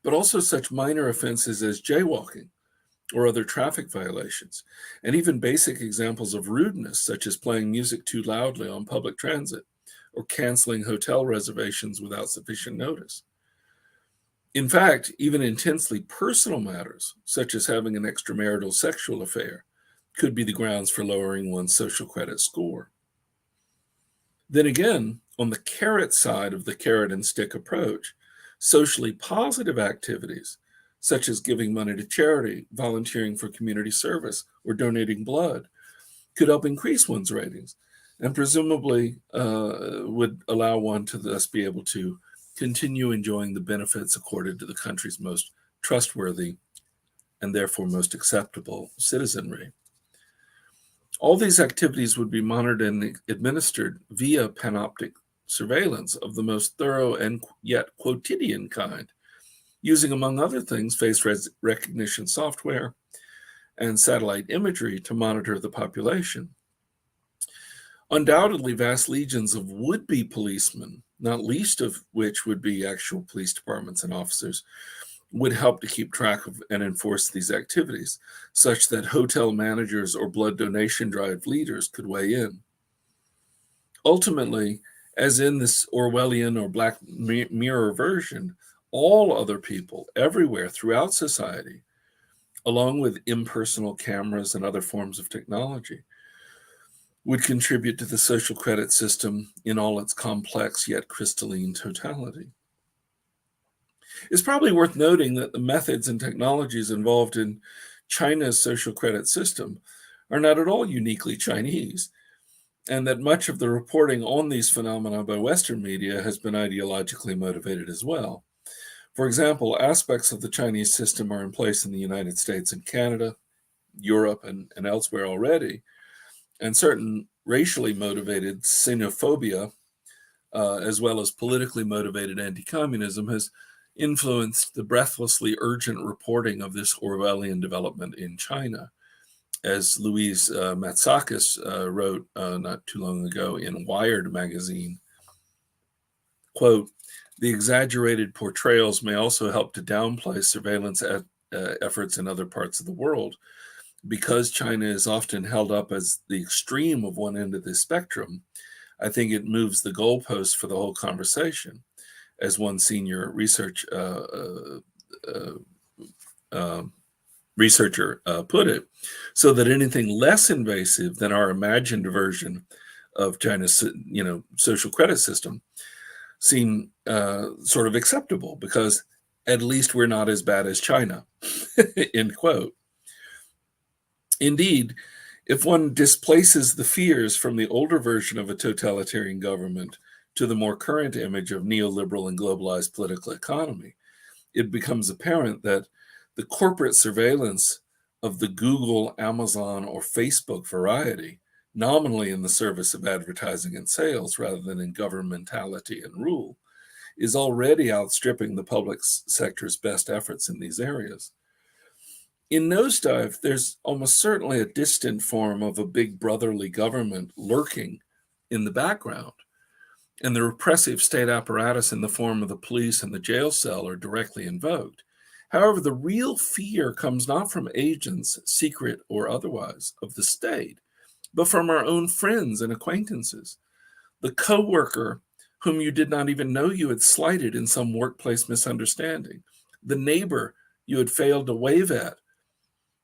but also such minor offenses as jaywalking or other traffic violations, and even basic examples of rudeness, such as playing music too loudly on public transit or canceling hotel reservations without sufficient notice. In fact, even intensely personal matters, such as having an extramarital sexual affair, could be the grounds for lowering one's social credit score. Then again, on the carrot side of the carrot and stick approach, socially positive activities, such as giving money to charity, volunteering for community service, or donating blood, could help increase one's ratings and presumably would allow one to thus be able to continue enjoying the benefits accorded to the country's most trustworthy and therefore most acceptable citizenry. All these activities would be monitored and administered via panoptic surveillance of the most thorough and yet quotidian kind, using, among other things, face recognition software and satellite imagery to monitor the population. Undoubtedly, vast legions of would-be policemen, not least of which would be actual police departments and officers, would help to keep track of and enforce these activities, such that hotel managers or blood donation drive leaders could weigh in. Ultimately, as in this Orwellian or Black Mirror version, all other people everywhere throughout society, along with impersonal cameras and other forms of technology, would contribute to the social credit system in all its complex yet crystalline totality. It's probably worth noting that the methods and technologies involved in China's social credit system are not at all uniquely Chinese, and that much of the reporting on these phenomena by Western media has been ideologically motivated as well. For example, aspects of the Chinese system are in place in the United States and Canada, Europe, and elsewhere already, and certain racially motivated xenophobia, as well as politically motivated anti-communism, has influenced the breathlessly urgent reporting of this Orwellian development in China. As Louise Matsakis wrote not too long ago in Wired magazine, quote, "The exaggerated portrayals may also help to downplay surveillance efforts in other parts of the world. Because China is often held up as the extreme of one end of the spectrum, I think it moves the goalposts for the whole conversation," as one senior researcher put it, so that anything less invasive than our imagined version of China's, social credit system seem sort of acceptable because at least we're not as bad as China, end quote. Indeed, if one displaces the fears from the older version of a totalitarian government to the more current image of neoliberal and globalized political economy, it becomes apparent that the corporate surveillance of the Google, Amazon, or Facebook variety, nominally in the service of advertising and sales rather than in governmentality and rule, is already outstripping the public sector's best efforts in these areas. In Nosedive, there's almost certainly a distant form of a big brotherly government lurking in the background. and the repressive state apparatus in the form of the police and the jail cell are directly invoked. However, the real fear comes not from agents, secret or otherwise, of the state, but from our own friends and acquaintances. The coworker whom you did not even know you had slighted in some workplace misunderstanding. The neighbor you had failed to wave at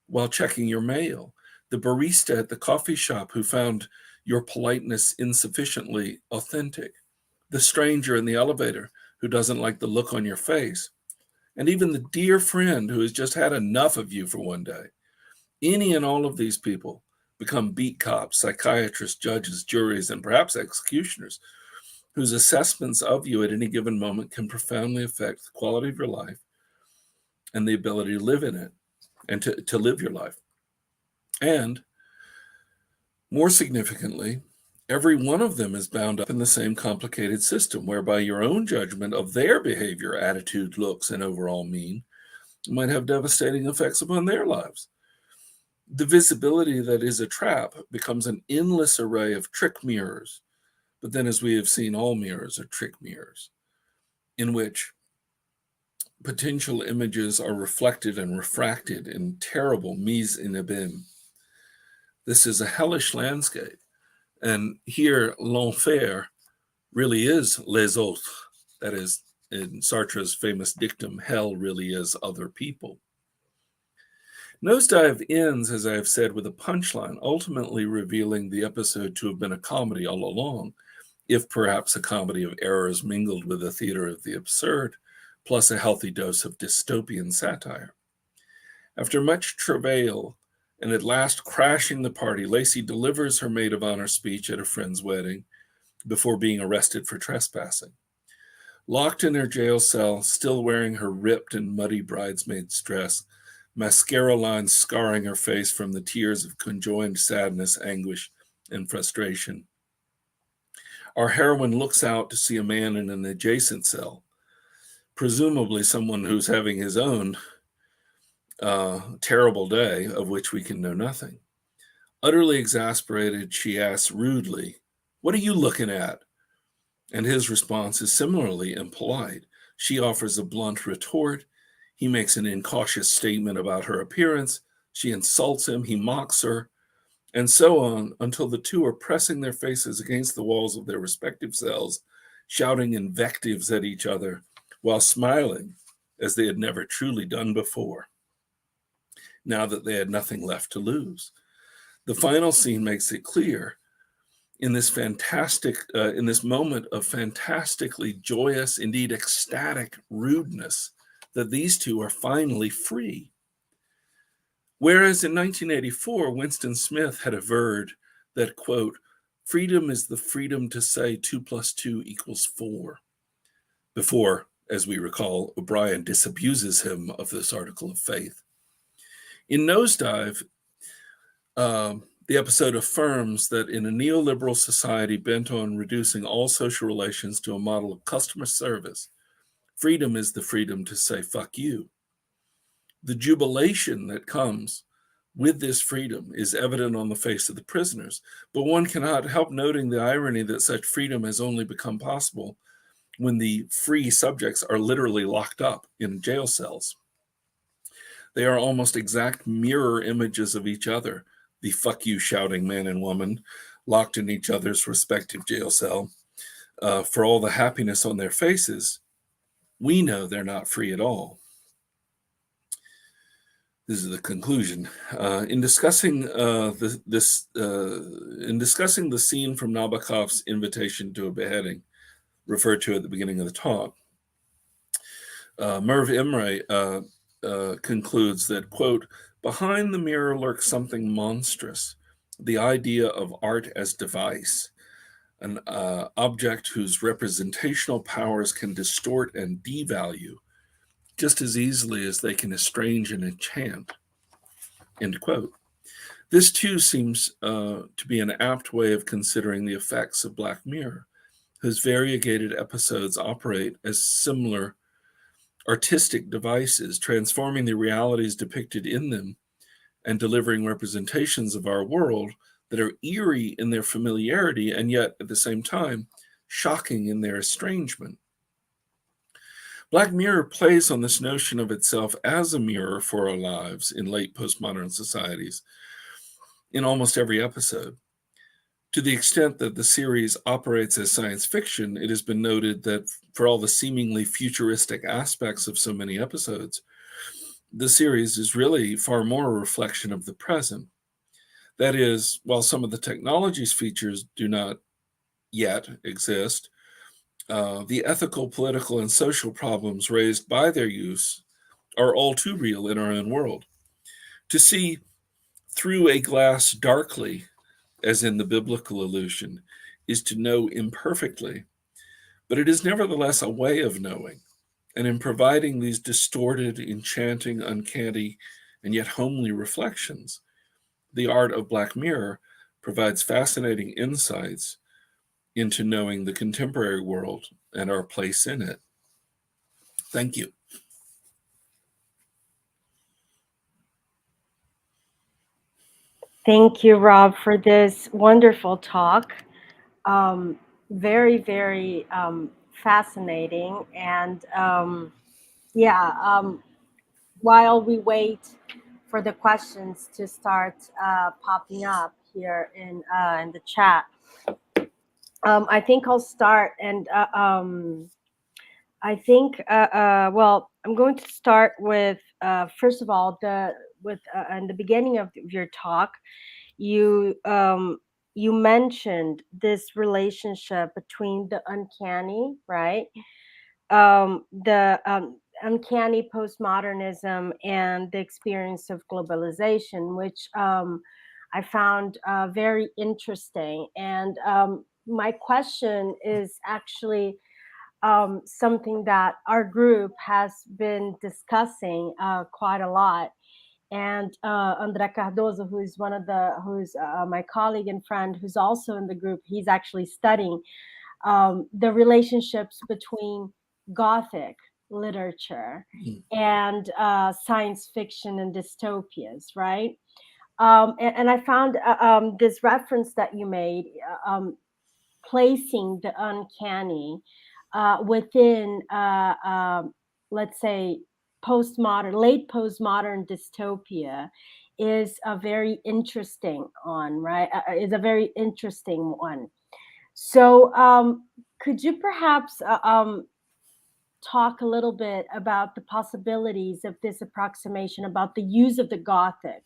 while checking your mail. The barista at the coffee shop who found your politeness insufficiently authentic. The stranger in the elevator who doesn't like the look on your face. And even the dear friend who has just had enough of you for one day. Any and all of these people become beat cops, psychiatrists, judges, juries, and perhaps executioners, whose assessments of you at any given moment can profoundly affect the quality of your life and the ability to live in it and to live your life. And more significantly, every one of them is bound up in the same complicated system whereby your own judgment of their behavior, attitude, looks, and overall mien might have devastating effects upon their lives. The visibility that is a trap becomes an endless array of trick mirrors. But then, as we have seen, all mirrors are trick mirrors, in which potential images are reflected and refracted in terrible mise en abîme. This is a hellish landscape. And here, l'enfer really is les autres. That is, in Sartre's famous dictum, hell really is other people. Nosedive ends, as I have said, with a punchline, ultimately revealing the episode to have been a comedy all along, if perhaps a comedy of errors mingled with a theater of the absurd, plus a healthy dose of dystopian satire. After much travail, and at last crashing the party, Lacey delivers her maid of honor speech at a friend's wedding before being arrested for trespassing. Locked in her jail cell, still wearing her ripped and muddy bridesmaid's dress, mascara lines scarring her face from the tears of conjoined sadness, anguish, and frustration. Our heroine looks out to see a man in an adjacent cell, presumably someone who's having his own terrible day, of which we can know nothing. Utterly exasperated, she asks rudely, "What are you looking at?" And his response is similarly impolite. She offers a blunt retort. He makes an incautious statement about her appearance. She insults him. He mocks her. And so on until the two are pressing their faces against the walls of their respective cells, shouting invectives at each other while smiling as they had never truly done before, now that they had nothing left to lose. The final scene makes it clear in this moment of fantastically joyous, indeed ecstatic rudeness, that these two are finally free. Whereas in 1984, Winston Smith had averred that, quote, "freedom is the freedom to say 2 + 2 = 4, before, as we recall, O'Brien disabuses him of this article of faith. In Nosedive, the episode affirms that in a neoliberal society bent on reducing all social relations to a model of customer service, freedom is the freedom to say fuck you. The jubilation that comes with this freedom is evident on the face of the prisoners, but one cannot help noting the irony that such freedom has only become possible when the free subjects are literally locked up in jail cells. They are almost exact mirror images of each other, the fuck you shouting man and woman, locked in each other's respective jail cell. For all the happiness on their faces, we know they're not free at all. This is the conclusion. In discussing the scene from Nabokov's Invitation to a Beheading, referred to at the beginning of the talk, Merv Imre concludes that, quote, "behind the mirror lurks something monstrous, the idea of art as device, an object whose representational powers can distort and devalue just as easily as they can estrange and enchant," end quote. This too seems to be an apt way of considering the effects of Black Mirror, whose variegated episodes operate as similar artistic devices, transforming the realities depicted in them and delivering representations of our world that are eerie in their familiarity and yet at the same time shocking in their estrangement. Black Mirror plays on this notion of itself as a mirror for our lives in late postmodern societies in almost every episode. To the extent that the series operates as science fiction, it has been noted that for all the seemingly futuristic aspects of so many episodes, the series is really far more a reflection of the present. That is, while some of the technology's features do not yet exist, the ethical, political, and social problems raised by their use are all too real in our own world. To see through a glass darkly, as in the biblical illusion, is to know imperfectly, but it is nevertheless a way of knowing. And in providing these distorted, enchanting, uncanny, and yet homely reflections, the art of Black Mirror provides fascinating insights into knowing the contemporary world and our place in it. Thank you. Thank you, Rob, for this wonderful talk. Very, very fascinating. And while we wait for the questions to start popping up here in the chat, I think I'll start. And I think, well, I'm going to start with, first of all, in the beginning of your talk, you mentioned this relationship between the uncanny, right? The uncanny postmodernism and the experience of globalization, which I found very interesting. And my question is actually something that our group has been discussing quite a lot. And André Cardoso, who's my colleague and friend, who's also in the group, he's actually studying the relationships between Gothic literature and science fiction and dystopias, right? And I found this reference that you made, placing the uncanny within, let's say, late postmodern dystopia is a very interesting one, right? Is a very interesting one. So could you perhaps talk a little bit about the possibilities of this approximation, about the use of the Gothic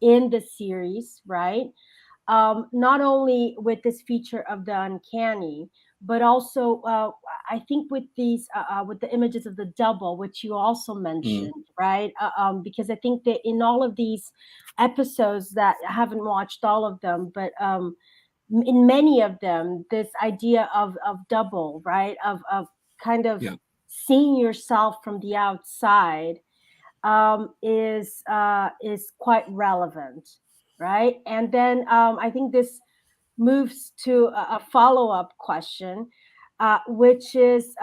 in the series, right? Not only with this feature of the uncanny, but also I think with these with the images of the double, which you also mentioned, right? Because I think that in all of these episodes, that I haven't watched all of them, but in many of them, this idea of double, right? Of kind of seeing yourself from the outside is quite relevant, right? And then I think this moves to a follow-up question, which is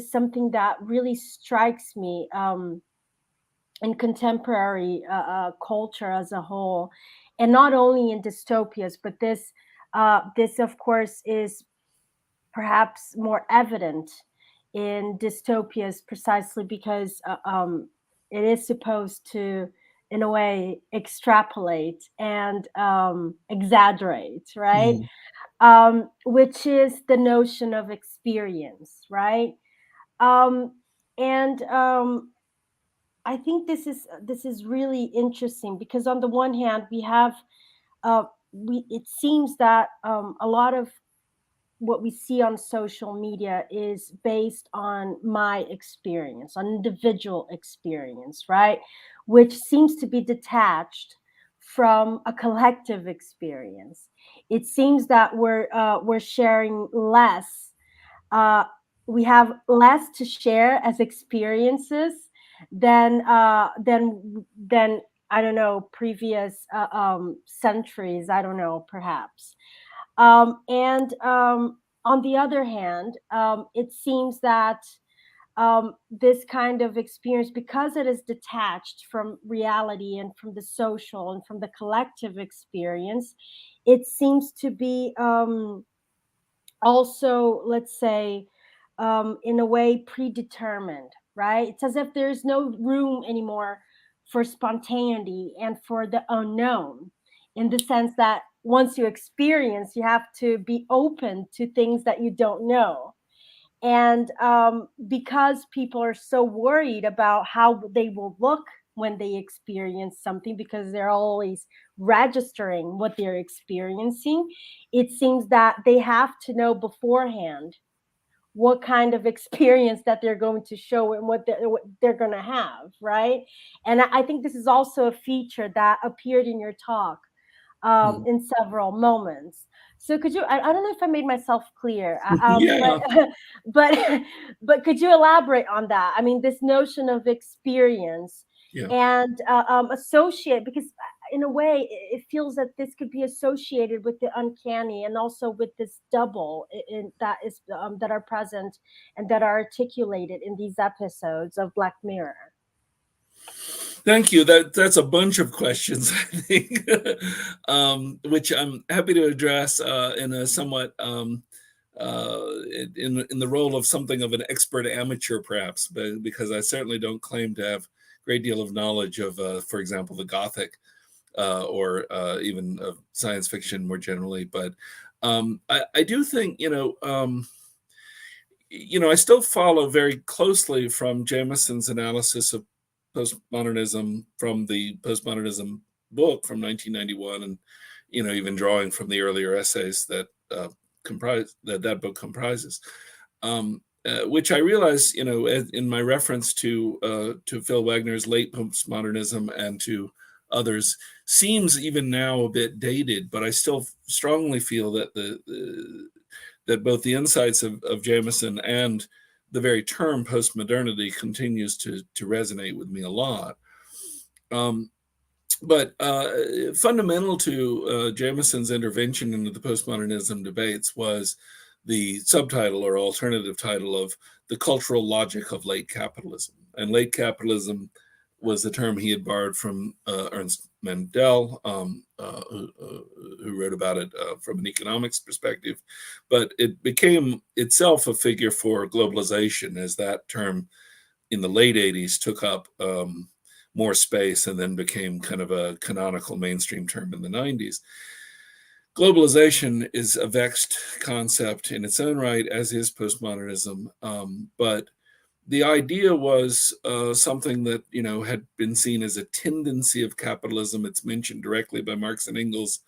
something that really strikes me in contemporary culture as a whole, and not only in dystopias, but this of course is perhaps more evident in dystopias, precisely because it is supposed to, in a way, extrapolate and exaggerate, right? Which is the notion of experience, right? And I think this is really interesting, because on the one hand, we have it seems that a lot of what we see on social media is based on my experience, on individual experience, right? Which seems to be detached from a collective experience. It seems that we're sharing less. We have less to share as experiences than I don't know, previous centuries. I don't know, perhaps. And on the other hand, it seems that this kind of experience, because it is detached from reality and from the social and from the collective experience, it seems to be also, let's say, in a way, predetermined, right? It's as if there's no room anymore for spontaneity and for the unknown, in the sense that once you experience, you have to be open to things that you don't know. And because people are so worried about how they will look when they experience something, because they're always registering what they're experiencing, it seems that they have to know beforehand what kind of experience that they're going to show and what they're going to have, right? And I think this is also a feature that appeared in your talk in several moments. So could you? I don't know if I made myself clear, Yeah. but but could you elaborate on that? I mean, this notion of experience Yeah. and associate, because in a way it feels that this could be associated with the uncanny and also with this double that is that are present and that are articulated in these episodes of Black Mirror. Thank you. That's a bunch of questions, I think, which I'm happy to address in a somewhat in the role of something of an expert amateur, perhaps, but because I certainly don't claim to have a great deal of knowledge of, for example, the Gothic or even of science fiction more generally. But I do think, I still follow very closely from Jameson's analysis of postmodernism from the postmodernism book from 1991, and even drawing from the earlier essays that that book comprises, which I realize, in my reference to Phil Wagner's late postmodernism and to others, seems even now a bit dated, but I still strongly feel that that both the insights of Jameson and the very term postmodernity continues to resonate with me a lot. But fundamental to Jameson's intervention into the postmodernism debates was the subtitle or alternative title of The Cultural Logic of Late Capitalism. And late capitalism was the term he had borrowed from Ernst Mandel, who wrote about it from an economics perspective. But it became itself a figure for globalization, as that term in the late 80s took up more space and then became kind of a canonical mainstream term in the 90s. Globalization is a vexed concept in its own right, as is postmodernism. But the idea was something that, had been seen as a tendency of capitalism. It's mentioned directly by Marx and Engels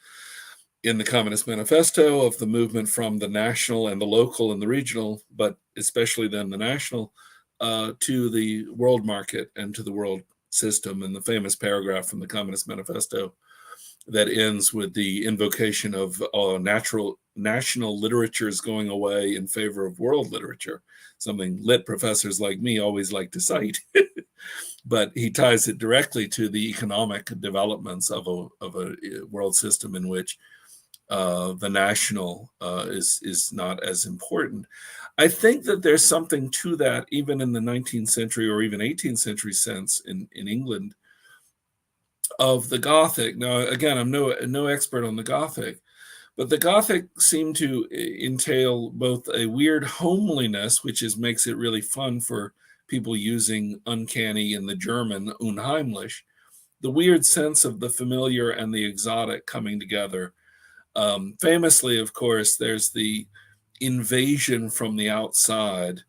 in the Communist Manifesto, of the movement from the national and the local and the regional, but especially then the national, to the world market and to the world system. And the famous paragraph from the Communist Manifesto that ends with the invocation of national literatures going away in favor of world literature, something lit professors like me always like to cite. But he ties it directly to the economic developments of a world system in which the national is not as important. I think that there's something to that, even in the 19th century or even 18th century sense in England, of the Gothic. Now, again, I'm no expert on the Gothic, but the Gothic seemed to entail both a weird homeliness, which makes it really fun for people using uncanny in the German, unheimlich, the weird sense of the familiar and the exotic coming together. Famously, of course, there's the invasion from the outside.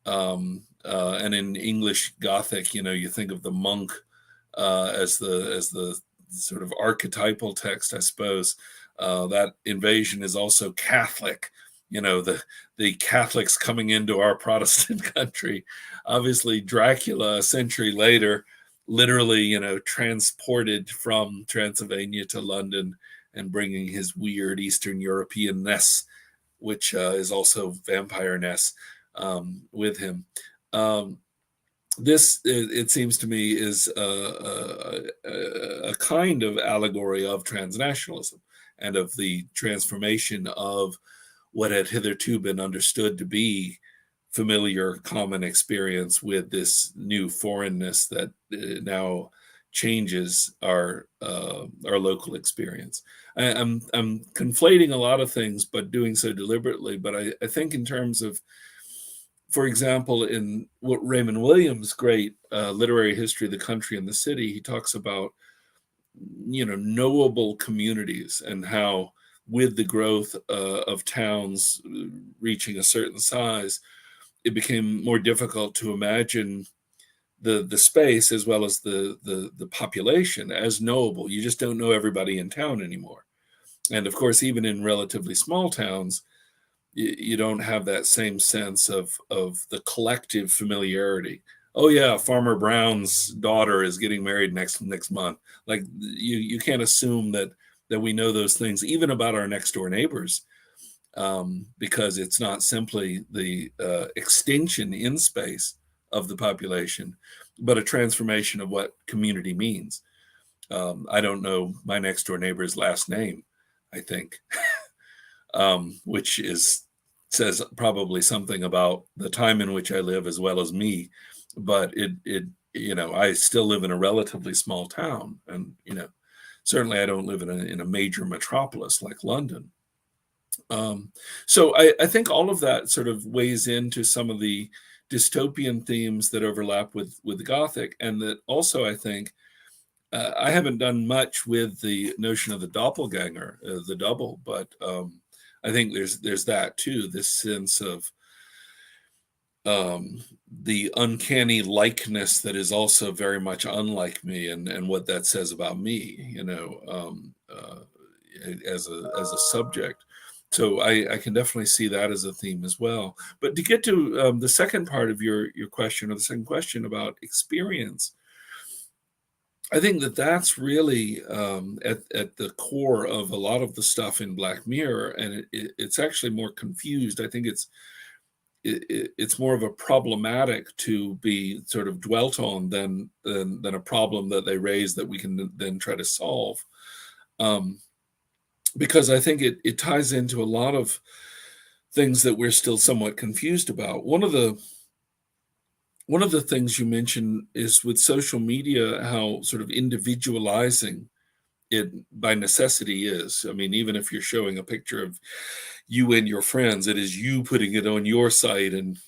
And in English Gothic, you think of the monk as the sort of archetypal text, I suppose. That invasion is also Catholic, the Catholics coming into our Protestant country. Obviously, Dracula, a century later, literally, transported from Transylvania to London and bringing his weird Eastern European-ness, which is also vampire-ness, with him. This, it seems to me, is a kind of allegory of transnationalism and of the transformation of what had hitherto been understood to be familiar, common experience with this new foreignness that now changes our local experience. I'm conflating a lot of things, but doing so deliberately. But I think in terms of, for example, in what Raymond Williams' great literary history of the country and the city, he talks about, knowable communities, and how with the growth of towns reaching a certain size, it became more difficult to imagine the space as well as the population as knowable. You just don't know everybody in town anymore. And of course, even in relatively small towns, you don't have that same sense of the collective familiarity. Oh yeah, Farmer Brown's daughter is getting married next month. Like you can't assume that we know those things even about our next door neighbors, because it's not simply the extinction in space of the population, but a transformation of what community means. I don't know my next door neighbor's last name, I think, which says probably something about the time in which I live as well as me. But I still live in a relatively small town, and certainly I don't live in a major metropolis like London. So I think all of that sort of weighs into some of the dystopian themes that overlap with the Gothic, and that also I think I haven't done much with the notion of the doppelganger, the double, but I think there's that too, this sense of the uncanny likeness that is also very much unlike me, and what that says about me, as a subject. So I can definitely see that as a theme as well. But to get to the second part of your question, or the second question about experience, I think that's really at the core of a lot of the stuff in Black Mirror, and it's actually more confused. I think it's more of a problematic to be sort of dwelt on than a problem that they raise that we can then try to solve. Because I think it ties into a lot of things that we're still somewhat confused about. One of the things you mentioned is with social media, how sort of individualizing it by necessity is. I mean, even if you're showing a picture of you and your friends, it is you putting it on your site and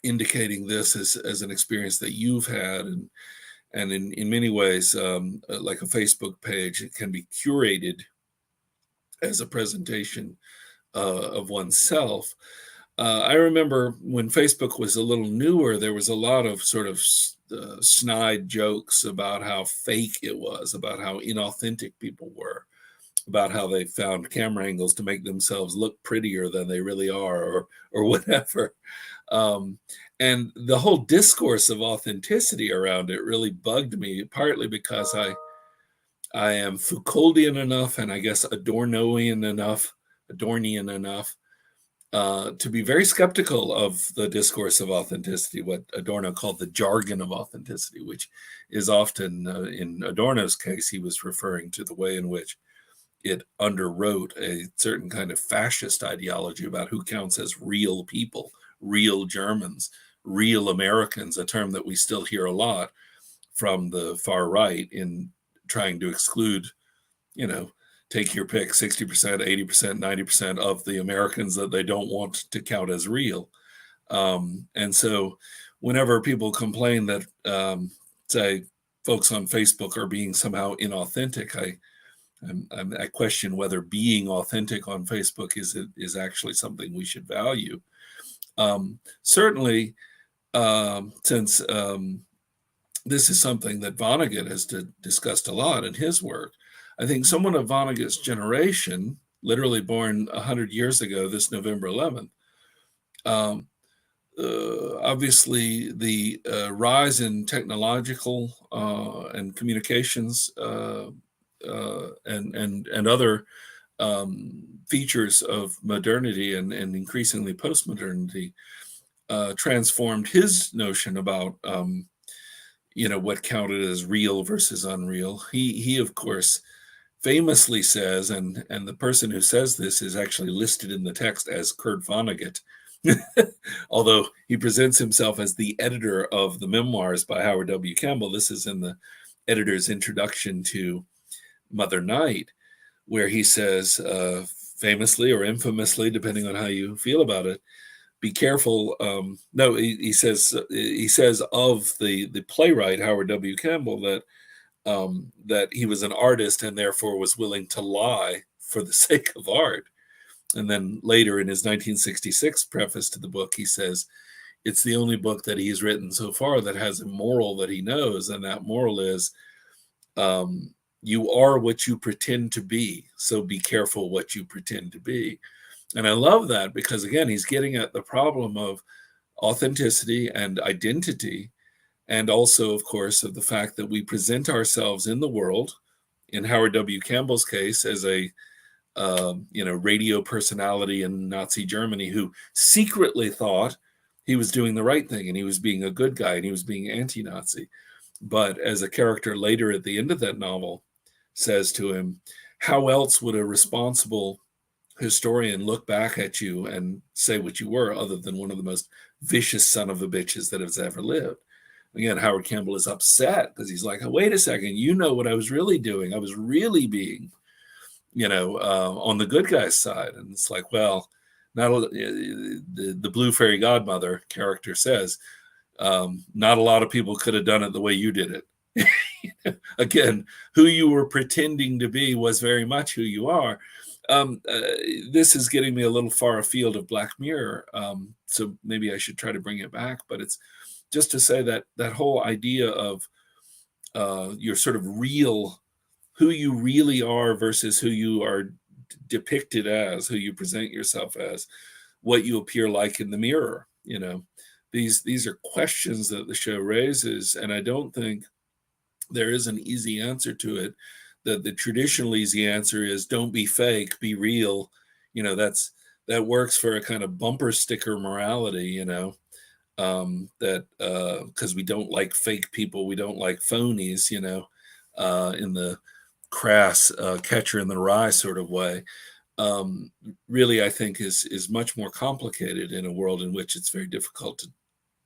indicating this as an experience that you've had. And in many ways, like a Facebook page, it can be curated as a presentation of oneself. I remember when Facebook was a little newer, there was a lot of sort of snide jokes about how fake it was, about how inauthentic people were, about how they found camera angles to make themselves look prettier than they really are, or whatever. And the whole discourse of authenticity around it really bugged me, partly because I am Foucauldian enough, and I guess Adornian enough, to be very skeptical of the discourse of authenticity, what Adorno called the jargon of authenticity, which is often, in Adorno's case, he was referring to the way in which it underwrote a certain kind of fascist ideology about who counts as real people, real Germans, real Americans, a term that we still hear a lot from the far right in trying to exclude, take your pick, 60%, 80%, 90% of the Americans that they don't want to count as real. And so whenever people complain that, say, folks on Facebook are being somehow inauthentic, I question whether being authentic on Facebook is actually something we should value. Certainly, since this is something that Vonnegut has discussed a lot in his work, I think someone of Vonnegut's generation, literally born 100 years ago, this November 11th, obviously the rise in technological and communications and other features of modernity and increasingly post-modernity transformed his notion about what counted as real versus unreal. He of course famously says, and the person who says this is actually listed in the text as Kurt Vonnegut, although he presents himself as the editor of the memoirs by Howard W. Campbell. This is in the editor's introduction to Mother Night, where he says, famously or infamously, depending on how you feel about it, be careful. No, he says of the playwright Howard W. Campbell that he was an artist and therefore was willing to lie for the sake of art. And then later in his 1966 preface to the book, he says, it's the only book that he's written so far that has a moral that he knows. And that moral is, you are what you pretend to be. So be careful what you pretend to be. And I love that because, again, he's getting at the problem of authenticity and identity. And also, of course, of the fact that we present ourselves in the world, in Howard W. Campbell's case, as a radio personality in Nazi Germany who secretly thought he was doing the right thing and he was being a good guy and he was being anti-Nazi. But as a character later at the end of that novel says to him, how else would a responsible historian look back at you and say what you were other than one of the most vicious son of a bitches that has ever lived? Again, Howard Campbell is upset because he's like, oh, wait a second, you know what I was really doing. I was really being on the good guy's side. And it's like, well, the Blue Fairy Godmother character says, not a lot of people could have done it the way you did it. Again, who you were pretending to be was very much who you are. This is getting me a little far afield of Black Mirror. So maybe I should try to bring it back, but it's just to say that whole idea of your sort of real, who you really are versus who you are depicted as, who you present yourself as, what you appear like in the mirror. These are questions that the show raises, and I don't think there is an easy answer to it. That the traditional easy answer is don't be fake, be real. That works for a kind of bumper sticker morality, that because we don't like fake people, we don't like phonies, in the crass Catcher in the Rye sort of way. Really, I think is much more complicated in a world in which it's very difficult to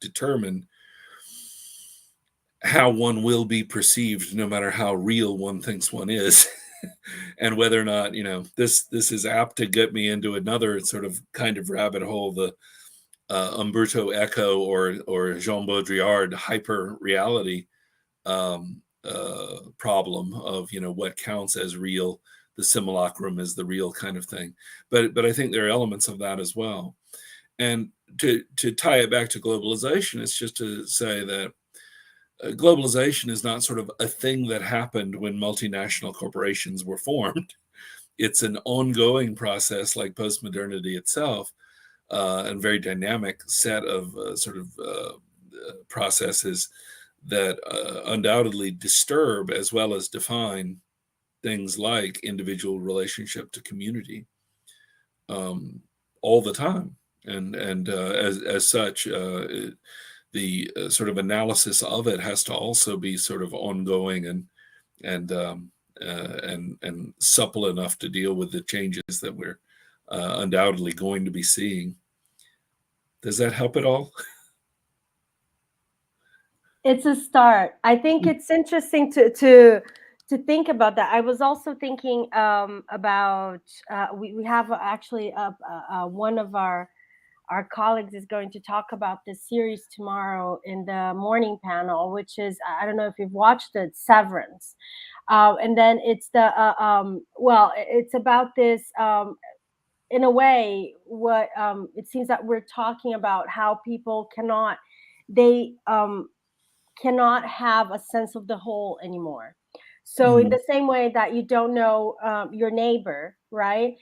determine how one will be perceived, no matter how real one thinks one is. And whether or not, this is apt to get me into another sort of kind of rabbit hole, the Umberto Eco or Jean Baudrillard hyper reality problem of, what counts as real, the simulacrum is the real kind of thing. But I think there are elements of that as well. And to tie it back to globalization, it's just to say that globalization is not sort of a thing that happened when multinational corporations were formed. It's an ongoing process like postmodernity itself, and very dynamic set of processes that undoubtedly disturb as well as define things like individual relationship to community all the time. And as such, the sort of analysis of it has to also be sort of ongoing and supple enough to deal with the changes that we're undoubtedly going to be seeing. Does that help at all? It's a start. I think it's interesting to think about that. I was also thinking about we have actually one of our colleagues is going to talk about this series tomorrow in the morning panel, which is, I don't know if you've watched it, Severance. And then it's it's about this, in a way, what it seems that we're talking about how people cannot have a sense of the whole anymore. So in the same way that you don't know your neighbor, right?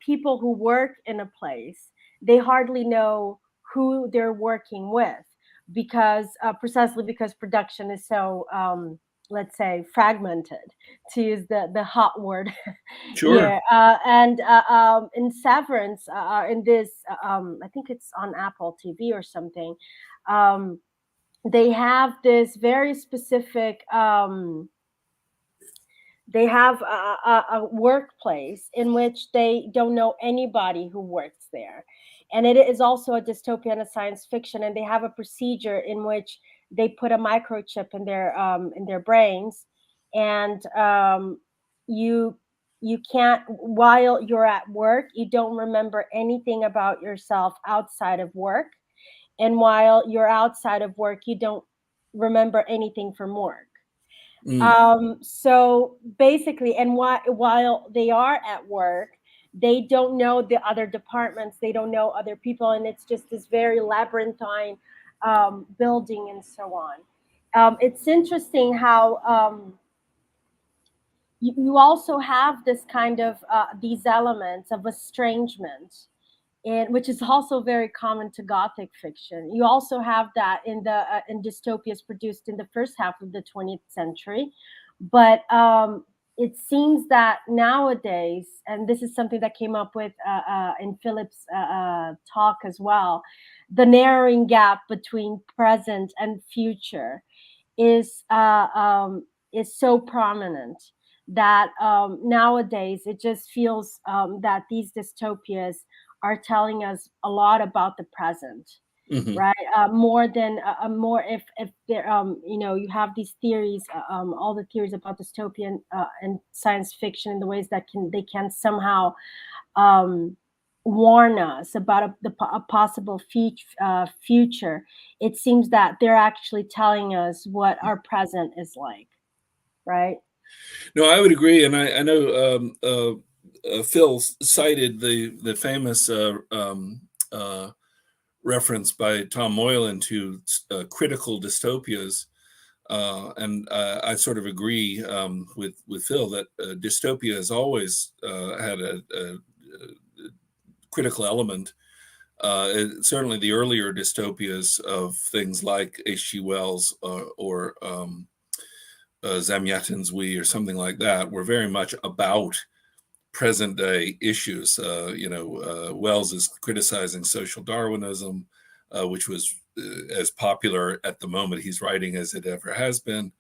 People who work in a place, they hardly know who they're working with because precisely because production is so, let's say, fragmented, to use the hot word. Sure. Yeah. And in Severance, in this, I think it's on Apple TV or something, they have this very specific, they have a workplace in which they don't know anybody who works there. And it is also a dystopia and a science fiction, and they have a procedure in which they put a microchip in their brains, and you can't, while you're at work, you don't remember anything about yourself outside of work, and while you're outside of work, you don't remember anything from work. So basically, and while they are at work, they don't know the other departments, they don't know other people, and it's just this very labyrinthine building and so on. It's interesting how you also have this kind of these elements of estrangement, and which is also very common to Gothic fiction. You also have that in dystopias produced in the first half of the 20th century. But it seems that nowadays, and this is something that came up with in Philip's talk as well, the narrowing gap between present and future is so prominent that nowadays it just feels that these dystopias are telling us a lot about the present, right? More than more if there you have these theories, all the theories about dystopian and science fiction in the ways that they can somehow warn us about a possible future. It seems that they're actually telling us what our present is like, right? No, I would agree, and I know Phil cited the famous reference by Tom Moylan to critical dystopias, and I sort of agree with Phil that dystopia has always had a critical element. Certainly, the earlier dystopias of things like H.G. Wells or Zamyatin's We or something like that were very much about present day issues. Wells is criticizing social Darwinism, which was as popular at the moment he's writing as it ever has been.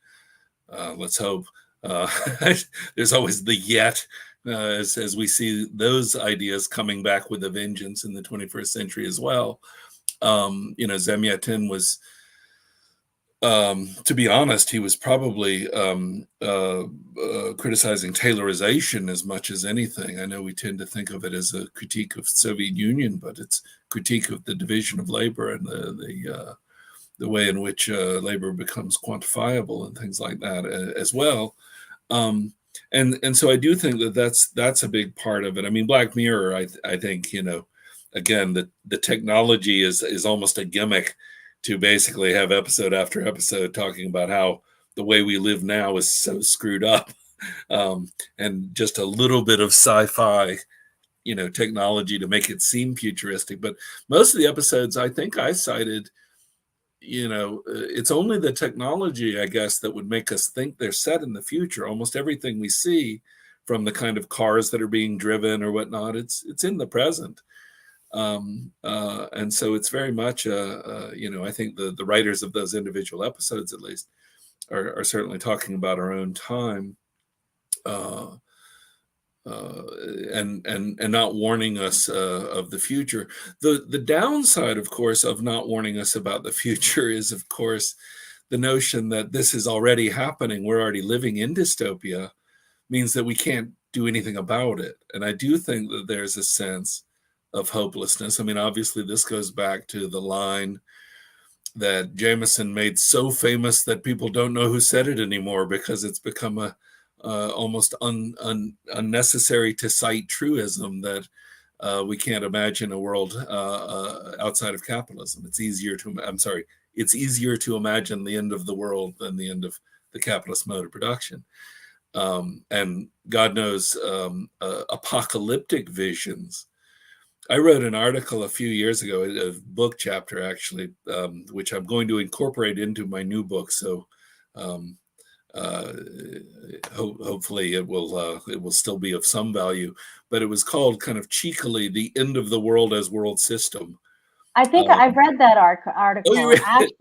Let's hope. There's always the yet, as we see those ideas coming back with a vengeance in the 21st century as well. Zamyatin was, to be honest, he was probably criticizing Taylorization as much as anything. I know we tend to think of it as a critique of the Soviet Union, but it's critique of the division of labor and the way in which labor becomes quantifiable and things like that as well. And so I do think that's a big part of it. I mean, Black Mirror, I think, again, the technology is almost a gimmick to basically have episode after episode talking about how the way we live now is so screwed up, and just a little bit of sci-fi, technology to make it seem futuristic. But most of the episodes, I think I cited, it's only the technology, I guess, that would make us think they're set in the future. Almost everything we see, from the kind of cars that are being driven or whatnot, it's in the present. And so it's very much, I think the writers of those individual episodes, at least, are certainly talking about our own time, and not warning us of the future. The downside, of course, of not warning us about the future is, of course, the notion that this is already happening. We're already living in dystopia, means that we can't do anything about it. And I do think that there's a sense of hopelessness. I mean, obviously, this goes back to the line that Jameson made so famous that people don't know who said it anymore, because it's become a almost unnecessary to cite truism that we can't imagine a world outside of capitalism. It's easier to imagine the end of the world than the end of the capitalist mode of production. And God knows, apocalyptic visions. I wrote an article a few years ago, a book chapter actually, which I'm going to incorporate into my new book. So hopefully it will still be of some value. But it was called kind of cheekily "The End of the World as World System," I think I've read that article. Oh, you read it?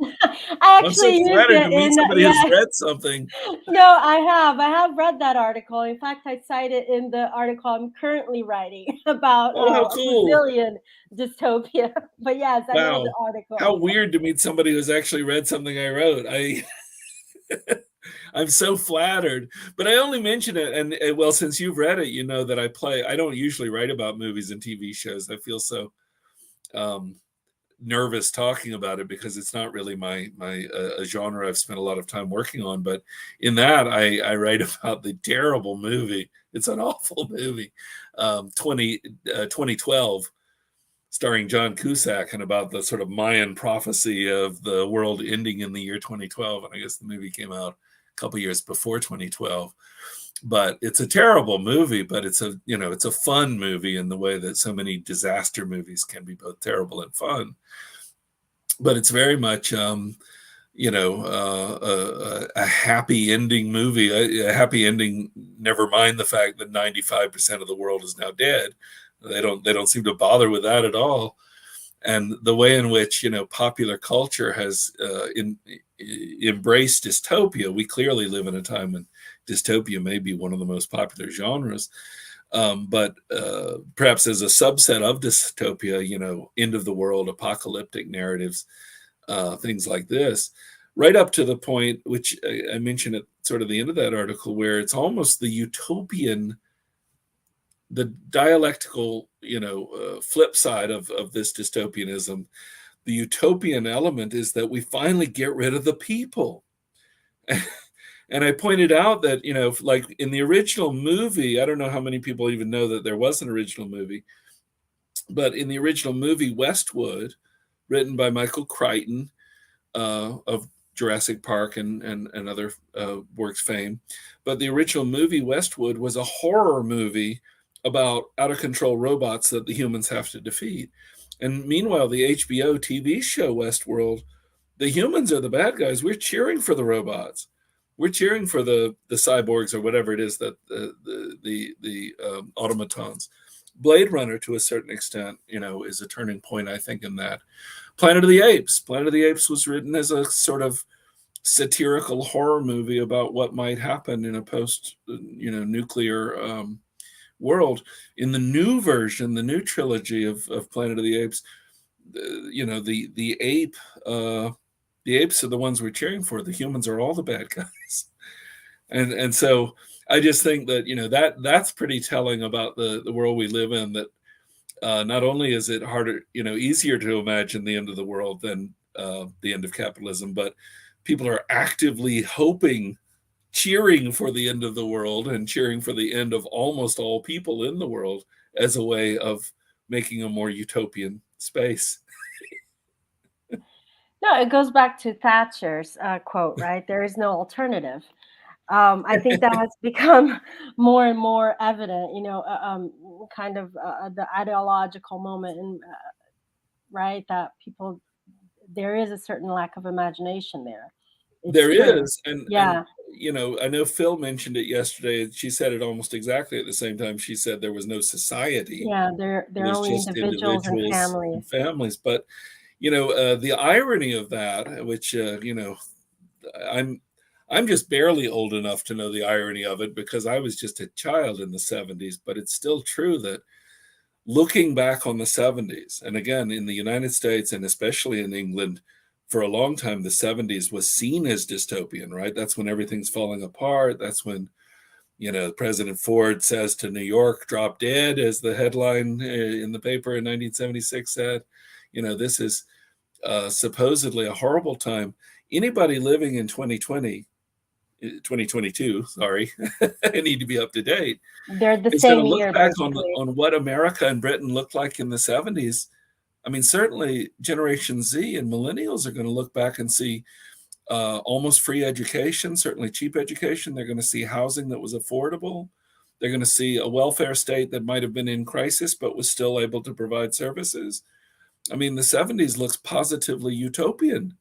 I I'm so actually used flattered it to meet in, somebody yeah. who's read something. No, I have read that article. In fact, I cite it in the article I'm currently writing about Oh, how a cool. Brazilian dystopia. But yes, I know the Wow. article. How weird to meet somebody who's actually read something I wrote. I'm so flattered, but I only mention it, and well, since you've read it, you know that I don't usually write about movies and TV shows. I feel so nervous talking about it because it's not really my a genre I've spent a lot of time working on. But in that, I write about the terrible movie. It's an awful movie, 2012, starring John Cusack, and about the sort of Mayan prophecy of the world ending in the year 2012. And I guess the movie came out a couple years before 2012. But it's a terrible movie, but it's a fun movie in the way that so many disaster movies can be both terrible and fun. But it's very much a happy ending movie. A happy ending, never mind the fact that 95% of the world is now dead. They don't seem to bother with that at all. And the way in which popular culture has embraced dystopia. We clearly live in a time when dystopia may be one of the most popular genres. But perhaps as a subset of dystopia, end of the world, apocalyptic narratives, things like this, right up to the point, which I mentioned at sort of the end of that article, where it's almost the utopian, the dialectical, flip side of this dystopianism. The utopian element is that we finally get rid of the people. And I pointed out that, like in the original movie, I don't know how many people even know that there was an original movie, but in the original movie, Westwood, written by Michael Crichton of Jurassic Park and other works fame, but the original movie, Westwood, was a horror movie about out-of-control robots that the humans have to defeat. And meanwhile, the HBO TV show Westworld, the humans are the bad guys. We're cheering for the robots. We're cheering for the cyborgs or whatever it is that the automatons. Blade Runner, to a certain extent, is a turning point, I think, in that. Planet of the Apes. Planet of the Apes was written as a sort of satirical horror movie about what might happen in a post-nuclear world. In the new version, the new trilogy of Planet of the Apes, the apes are the ones we're cheering for. The humans are all the bad guys. And so I just think that, that's pretty telling about the world we live in, that not only is it harder, easier to imagine the end of the world than the end of capitalism, but people are actively cheering for the end of the world and cheering for the end of almost all people in the world as a way of making a more utopian space. No, it goes back to Thatcher's quote, right? There is no alternative. I think that has become more and more evident, kind of the ideological moment, and right, that there is a certain lack of imagination there. There is, and yeah. I know Phil mentioned it yesterday. She said it almost exactly at the same time. She said there was no society. Yeah, they're only just individuals and families. But the irony of that, which I'm just barely old enough to know the irony of it because I was just a child in the 70s. But it's still true that looking back on the 70s, and again in the United States and especially in England, for a long time, the 70s was seen as dystopian, right? That's when everything's falling apart. That's when, President Ford says to New York, drop dead, as the headline in the paper in 1976 said. This is supposedly a horrible time. Anybody living in 2022, sorry, I need to be up to date. They're the is same going to look year, back on what America and Britain looked like in the 70s. I mean, certainly Generation Z and millennials are going to look back and see almost free education, certainly cheap education. They're going to see housing that was affordable. They're going to see a welfare state that might have been in crisis, but was still able to provide services. I mean, the 70s looks positively utopian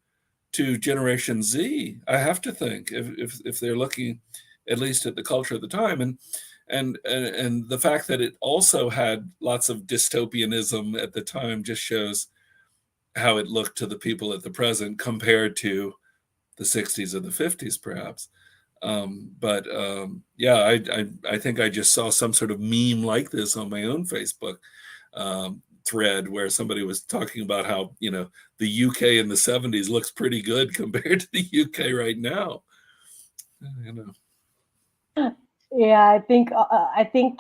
to Generation Z, I have to think, if they're looking at least at the culture of the time. And the fact that it also had lots of dystopianism at the time just shows how it looked to the people at the present compared to the 60s or the 50s, perhaps. Yeah, I think I just saw some sort of meme like this on my own Facebook thread where somebody was talking about how, the UK in the 70s looks pretty good compared to the UK right now. Yeah, I think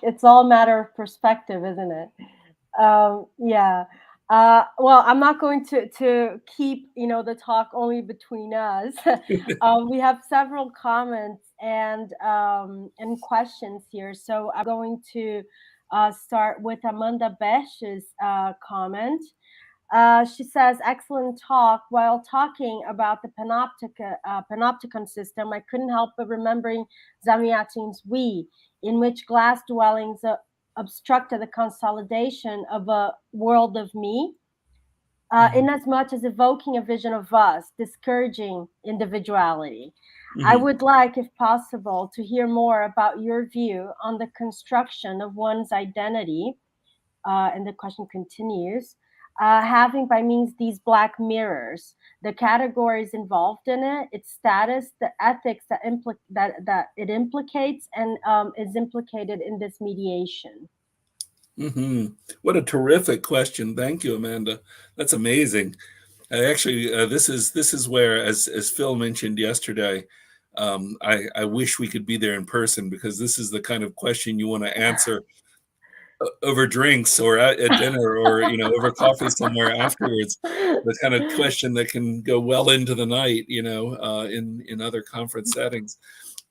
it's all a matter of perspective, isn't it? Yeah. Well, I'm not going to keep the talk only between us. We have several comments and questions here, so I'm going to start with Amanda Besch's comment. She says, excellent talk. While talking about the panopticon system, I couldn't help but remembering Zamiatin's We, in which glass dwellings obstructed the consolidation of a world of me, inasmuch as evoking a vision of us, discouraging individuality. I would like, if possible, to hear more about your view on the construction of one's identity. And the question continues. Having by means these black mirrors, the categories involved in it, its status, the ethics that it implicates, and is implicated in this mediation. What a terrific question! Thank you, Amanda. That's amazing. Actually, this is where, as Phil mentioned yesterday, I wish we could be there in person, because this is the kind of question you want to answer over drinks or at dinner or over coffee somewhere afterwards. The kind of question that can go well into the night, in other conference settings.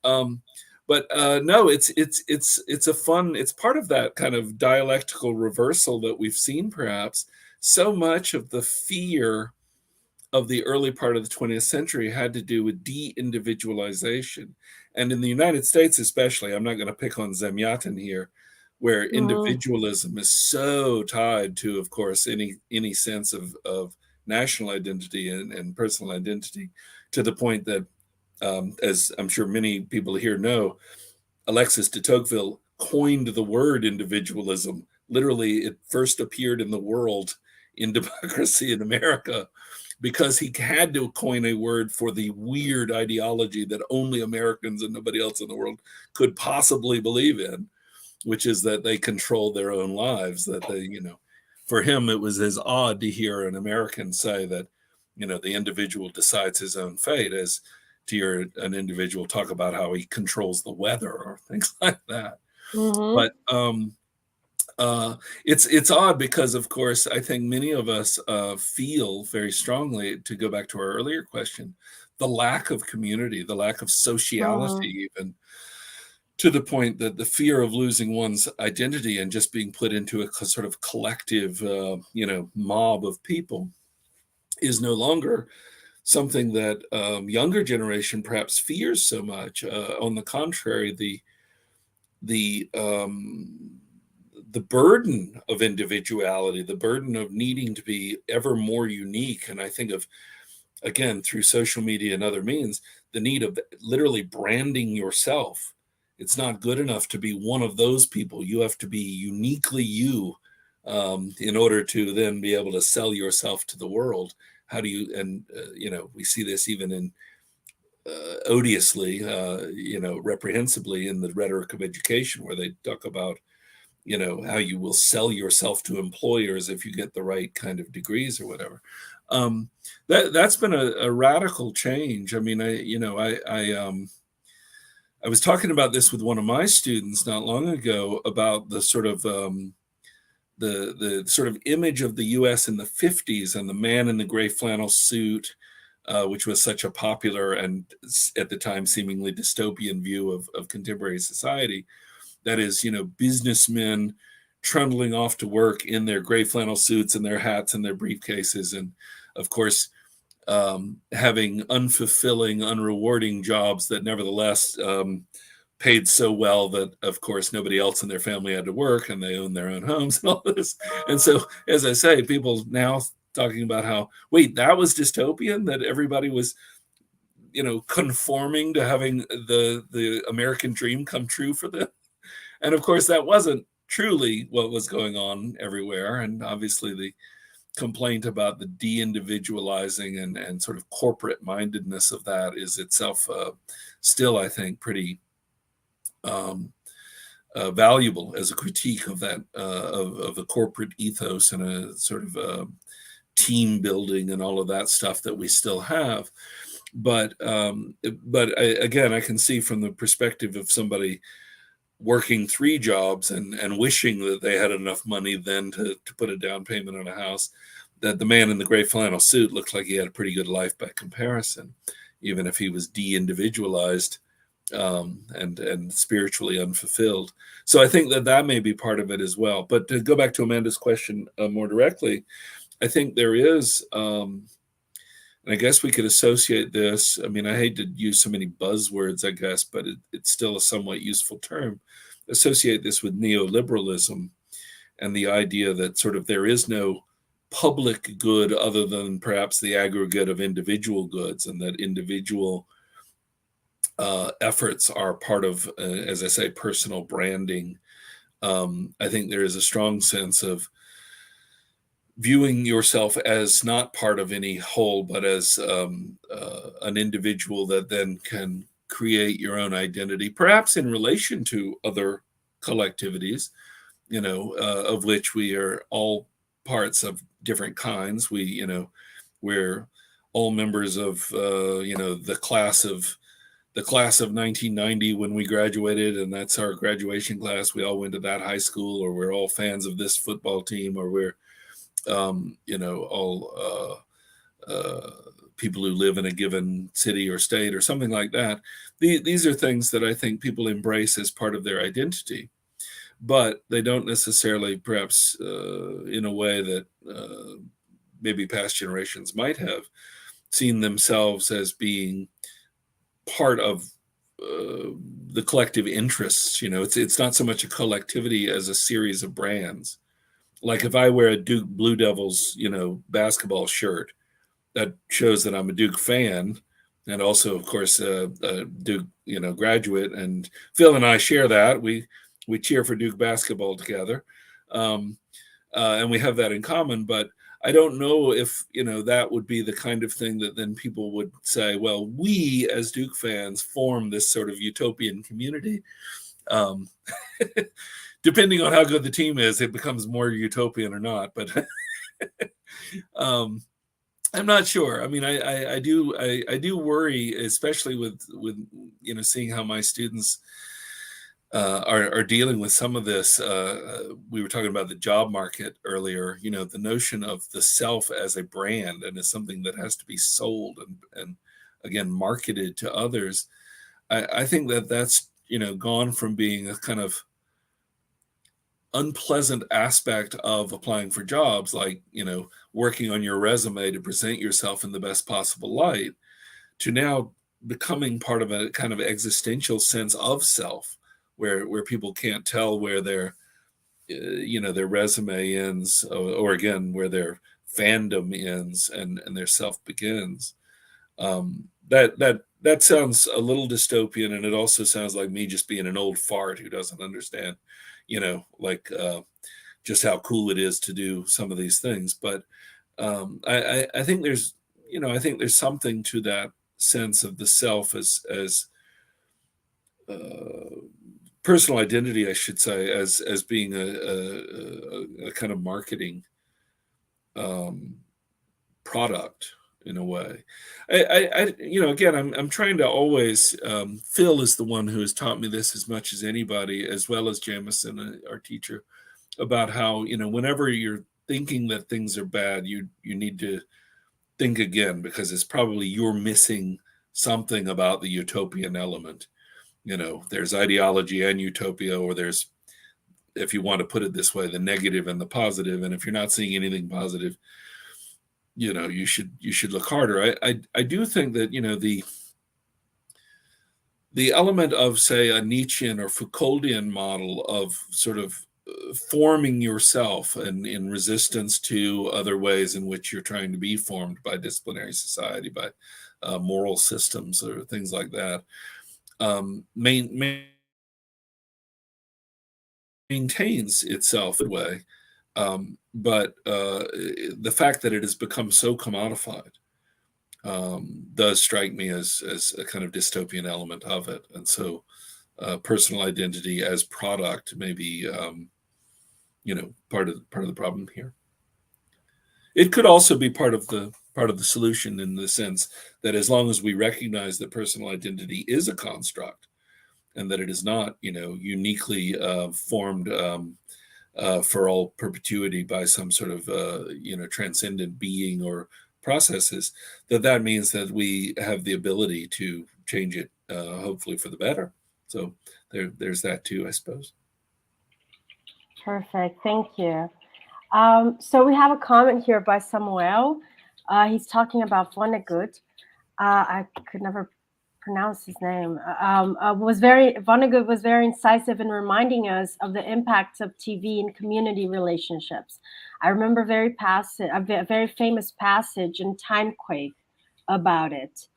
But no, it's a fun. It's part of that kind of dialectical reversal that we've seen. Perhaps so much of the fear of the early part of the 20th century had to do with de-individualization, and in the United States, especially. I'm not going to pick on Zamyatin here, where individualism is so tied to, of course, any sense of national identity and personal identity, to the point that, as I'm sure many people here know, Alexis de Tocqueville coined the word individualism. Literally, it first appeared in the world in Democracy in America, because he had to coin a word for the weird ideology that only Americans and nobody else in the world could possibly believe in, which is that they control their own lives, that they, for him, it was as odd to hear an American say that, the individual decides his own fate, as to hear an individual talk about how he controls the weather or things like that. But it's odd because, of course, I think many of us feel very strongly, to go back to our earlier question, the lack of community, the lack of sociality, even, to the point that the fear of losing one's identity and just being put into a sort of collective, mob of people is no longer something that younger generation perhaps fears so much. On the contrary, the burden of individuality, the burden of needing to be ever more unique, and I think of, again, through social media and other means, the need of literally branding yourself. It's not good enough to be one of those people. You have to be uniquely you, in order to then be able to sell yourself to the world. How do you, and we see this even in odiously, reprehensibly, in the rhetoric of education, where they talk about, how you will sell yourself to employers if you get the right kind of degrees or whatever. That's been a radical change. I mean, I was talking about this with one of my students not long ago, about the sort of the sort of image of the U.S. in the 50s and the man in the gray flannel suit, which was such a popular and, at the time, seemingly dystopian view of contemporary society. That is, businessmen trundling off to work in their gray flannel suits and their hats and their briefcases, and, of course, having unfulfilling, unrewarding jobs that nevertheless paid so well that, of course, nobody else in their family had to work, and they owned their own homes and all this. And so, as I say, people now talking about how, wait, that was dystopian, that everybody was, conforming to having the American dream come true for them. And of course, that wasn't truly what was going on everywhere. And obviously, complaint about the de-individualizing and sort of corporate mindedness of that is itself still, I think, pretty valuable as a critique of that, of the corporate ethos and a sort of team building and all of that stuff that we still have. But again, I can see from the perspective of somebody working 3 jobs and wishing that they had enough money then to put a down payment on a house, that the man in the gray flannel suit looked like he had a pretty good life by comparison, even if he was de-individualized and spiritually unfulfilled. So I think that may be part of it as well. But to go back to Amanda's question more directly, I think there is, and I guess we could associate this, I mean, I hate to use so many buzzwords, I guess, but it's still a somewhat useful term, associate this with neoliberalism and the idea that sort of there is no public good other than perhaps the aggregate of individual goods, and that individual efforts are part of, as I say, personal branding. I think there is a strong sense of viewing yourself as not part of any whole, but as an individual that then can create your own identity, perhaps in relation to other collectivities, of which we are all parts of different kinds. We're all members of, the class of 1990 when we graduated, and that's our graduation class. We all went to that high school, or we're all fans of this football team, or we're all people who live in a given city or state or something like that. These are things that I think people embrace as part of their identity, but they don't necessarily, perhaps in a way that maybe past generations might have, seen themselves as being part of the collective interests. It's not so much a collectivity as a series of brands. Like if I wear a Duke Blue Devils, basketball shirt, that shows that I'm a Duke fan, and also, of course, a Duke, graduate. And Phil and I share that. We cheer for Duke basketball together, and we have that in common. But I don't know if that would be the kind of thing that then people would say, well, we as Duke fans form this sort of utopian community. Depending on how good the team is, it becomes more utopian or not. But I'm not sure. I mean, I do worry, especially with seeing how my students are dealing with some of this. We were talking about the job market earlier. The notion of the self as a brand and as something that has to be sold and again marketed to others. I think that's gone from being a kind of unpleasant aspect of applying for jobs, like working on your resume to present yourself in the best possible light, to now becoming part of a kind of existential sense of self, where people can't tell where their their resume ends, or again where their fandom ends and their self begins. That sounds a little dystopian, and it also sounds like me just being an old fart who doesn't understand just how cool it is to do some of these things. But I think there's something to that sense of the self as personal identity, I should say, as being a kind of marketing product in a way. Again, I'm trying to always, Phil is the one who has taught me this as much as anybody, as well as Jamison, our teacher, about how, whenever you're thinking that things are bad, you need to think again, because it's probably you're missing something about the utopian element. There's ideology and utopia, or there's, if you want to put it this way, the negative and the positive. And if you're not seeing anything positive, you should look harder. I do think that the element of, say, a Nietzschean or Foucauldian model of sort of forming yourself and in resistance to other ways in which you're trying to be formed by disciplinary society, by moral systems or things like that, maintains itself in a way. but the fact that it has become so commodified does strike me as a kind of dystopian element of it. And so personal identity as product may be, part of the problem here. It could also be part of the solution, in the sense that as long as we recognize that personal identity is a construct and that it is not, uniquely formed for all perpetuity by some sort of, transcendent being or processes, that means that we have the ability to change it, hopefully for the better. So there's that too, I suppose. Perfect, thank you. So we have a comment here by Samuel. He's talking about Vonnegut. I could never pronounce his name. Vonnegut was very incisive in reminding us of the impacts of TV in community relationships. I remember a very famous passage in Timequake about it.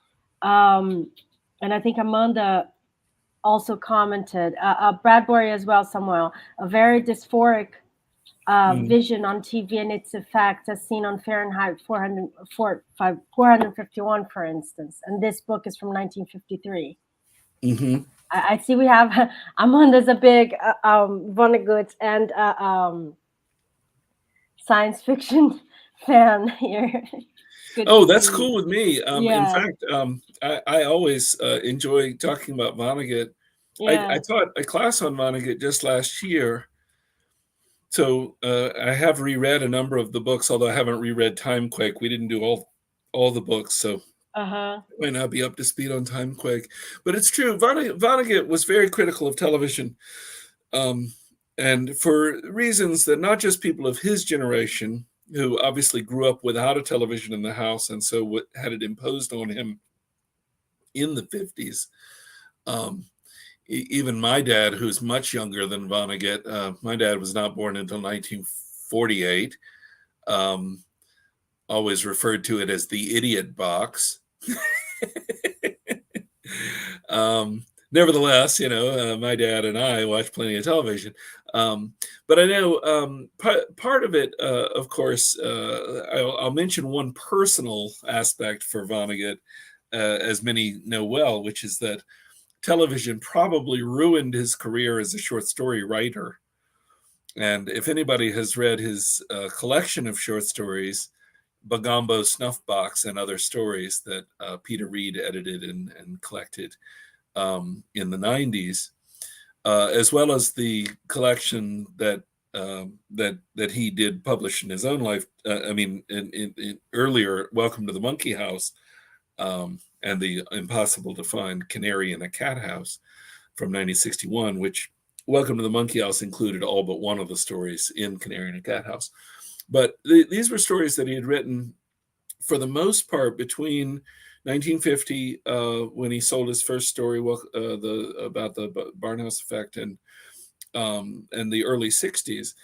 And I think Amanda also commented, Bradbury as well, Samuel, a very dysphoric vision on TV and its effects as seen on Fahrenheit 451, for instance. And this book is from 1953. Mm-hmm. I see we have Amanda's a big Vonnegut and science fiction fan here. That's cool with me. In fact, I always enjoy talking about Vonnegut. Yeah. I taught a class on Vonnegut just last year. So I have reread a number of the books, although I haven't reread Timequake. We didn't do all the books, so I might not be up to speed on Timequake. But it's true, Vonnegut was very critical of television, and for reasons that not just people of his generation, who obviously grew up without a television in the house and so had it imposed on him in the 50s. Even my dad, who's much younger than Vonnegut, my dad was not born until 1948, always referred to it as the idiot box. Nevertheless, my dad and I watched plenty of television. But I know part of it, of course, I'll mention one personal aspect for Vonnegut, as many know well, which is that television probably ruined his career as a short story writer. And if anybody has read his collection of short stories, Bagombo Snuffbox and Other Stories, that Peter Reed edited and collected in the 90s, as well as the collection that he did publish in his own life. In earlier, Welcome to the Monkey House, and the impossible to find Canary in a Cat House from 1961, which Welcome to the Monkey House included all but one of the stories in Canary in a Cat House. But these were stories that he had written for the most part between 1950, when he sold his first story, about the Barnhouse effect, and the early 60s.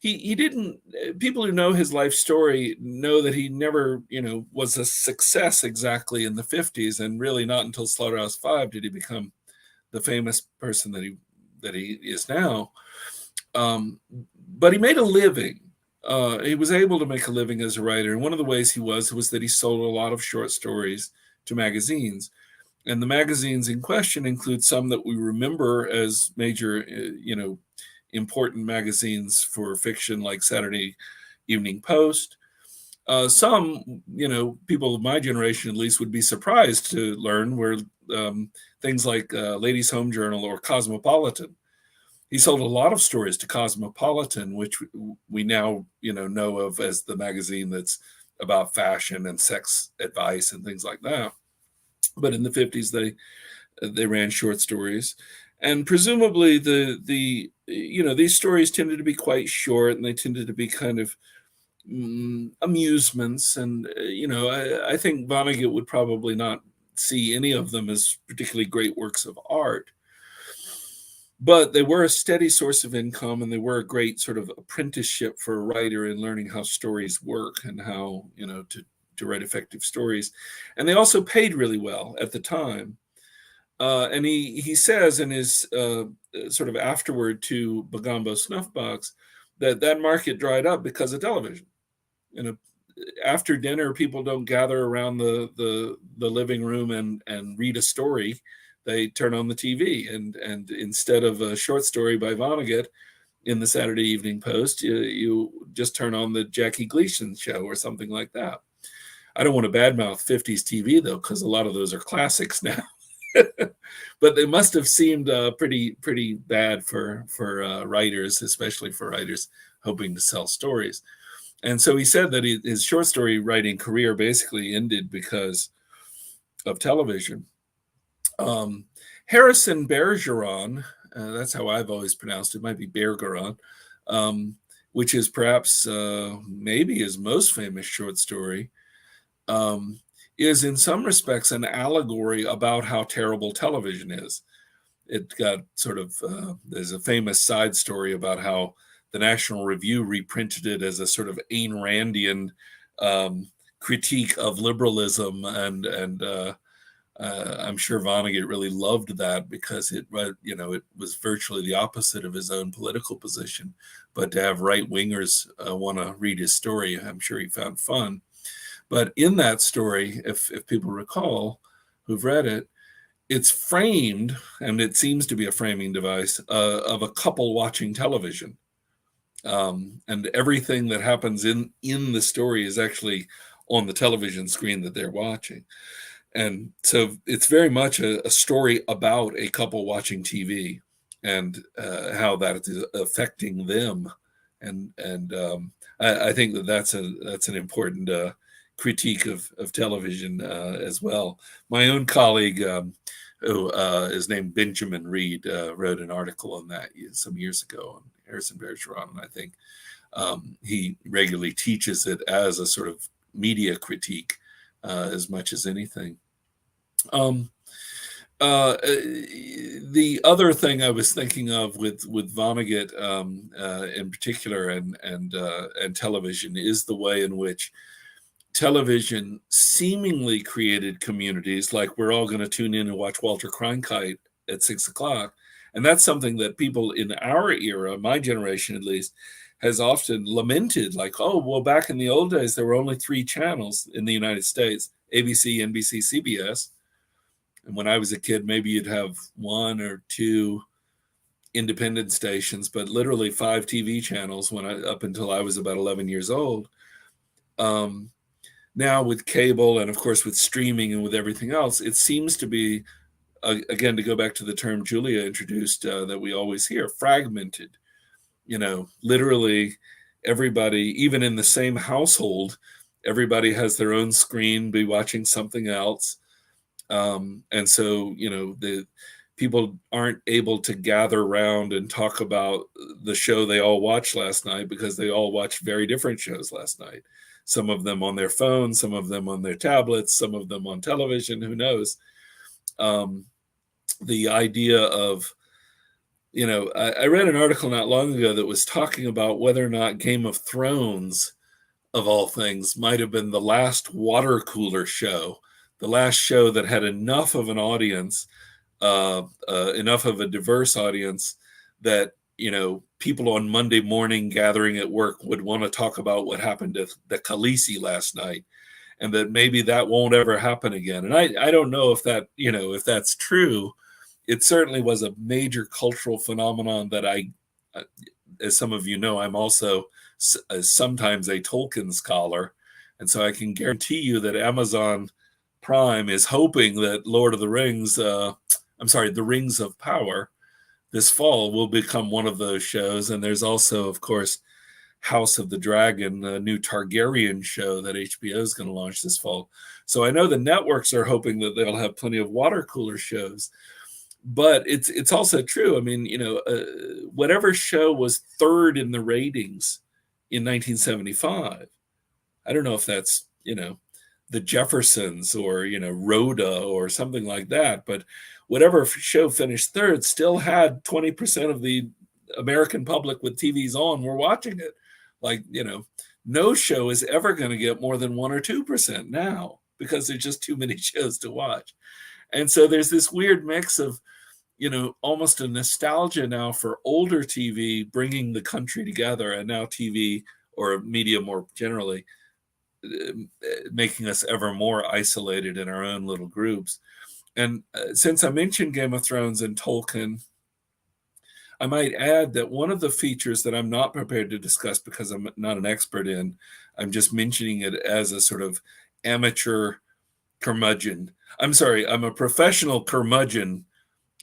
He didn't, people who know his life story know that he never, was a success exactly in the 50s, and really not until Slaughterhouse-Five did he become the famous person that he is now. But he made a living. He was able to make a living as a writer. And one of the ways he was that he sold a lot of short stories to magazines. And the magazines in question include some that we remember as major, important magazines for fiction, like Saturday Evening Post. Some, people of my generation at least would be surprised to learn were things like Ladies' Home Journal or Cosmopolitan. He sold a lot of stories to Cosmopolitan, which we now, know of as the magazine that's about fashion and sex advice and things like that. But in the 50s, they ran short stories. And presumably these stories tended to be quite short, and they tended to be kind of amusements. And, I think Vonnegut would probably not see any of them as particularly great works of art. But they were a steady source of income, and they were a great sort of apprenticeship for a writer in learning how stories work and how, to write effective stories. And they also paid really well at the time. And he says in his sort of afterword to Bagombo Snuffbox that market dried up because of television. After dinner, people don't gather around the living room and read a story. They turn on the TV, and instead of a short story by Vonnegut in the Saturday Evening Post, you just turn on the Jackie Gleason show or something like that. I don't want to badmouth 50s TV though, because a lot of those are classics now. But they must have seemed pretty bad for writers, especially for writers hoping to sell stories. And so he said that his short story writing career basically ended because of television. Harrison Bergeron, that's how I've always pronounced it, might be Bergeron, which is perhaps maybe his most famous short story, is in some respects an allegory about how terrible television is. It got sort of, there's a famous side story about how the National Review reprinted it as a sort of Ayn Randian critique of liberalism, and I'm sure Vonnegut really loved that because it was virtually the opposite of his own political position. But to have right-wingers want to read his story, I'm sure he found fun. But in that story, if people recall who've read it, it's framed, and it seems to be a framing device, of a couple watching television. And everything that happens in the story is actually on the television screen that they're watching. And so it's very much a story about a couple watching TV and how that is affecting them. And I think that's an important critique of television as well. My own colleague, who is named Benjamin Reed, wrote an article on that some years ago on Harrison Bergeron, and I think he regularly teaches it as a sort of media critique as much as anything. The other thing I was thinking of with Vonnegut in particular and television is the way in which television seemingly created communities, like we're all going to tune in and watch Walter Cronkite at 6:00. And that's something that people in our era, my generation at least, has often lamented, like, oh, well, back in the old days, there were only 3 channels in the United States, ABC, NBC, CBS. And when I was a kid, maybe you'd have 1 or 2 independent stations, but literally 5 TV channels up until I was about 11 years old. Now with cable and of course with streaming and with everything else, it seems to be, again, to go back to the term Julia introduced that we always hear, fragmented. Literally everybody, even in the same household, everybody has their own screen, be watching something else. And so, the people aren't able to gather around and talk about the show they all watched last night because they all watched very different shows last night. Some of them on their phones, some of them on their tablets, some of them on television, who knows? The idea of, I read an article not long ago that was talking about whether or not Game of Thrones, of all things, might have been the last water cooler show, the last show that had enough of an audience, enough of a diverse audience that, people on Monday morning gathering at work would want to talk about what happened to the Khaleesi last night, and that maybe that won't ever happen again. And I don't know if that, if that's true. It certainly was a major cultural phenomenon that as some of you know, I'm also sometimes a Tolkien scholar. And so I can guarantee you that Amazon Prime is hoping that Lord of the Rings, The Rings of Power, this fall will become one of those shows. And there's also, of course, House of the Dragon, a new Targaryen show that HBO is going to launch this fall. So I know the networks are hoping that they'll have plenty of water cooler shows. But it's also true. I mean, whatever show was third in the ratings in 1975, I don't know if that's, the Jeffersons or, Rhoda or something like that. But whatever show finished third still had 20% of the American public with TVs on were watching it. Like, no show is ever going to get more than 1 or 2% now because there's just too many shows to watch. And so there's this weird mix of, almost a nostalgia now for older TV bringing the country together, and now TV or media more generally making us ever more isolated in our own little groups. And since I mentioned Game of Thrones and Tolkien, I might add that one of the features that I'm not prepared to discuss because I'm not an expert in, I'm just mentioning it as a sort of amateur curmudgeon. I'm sorry, I'm a professional curmudgeon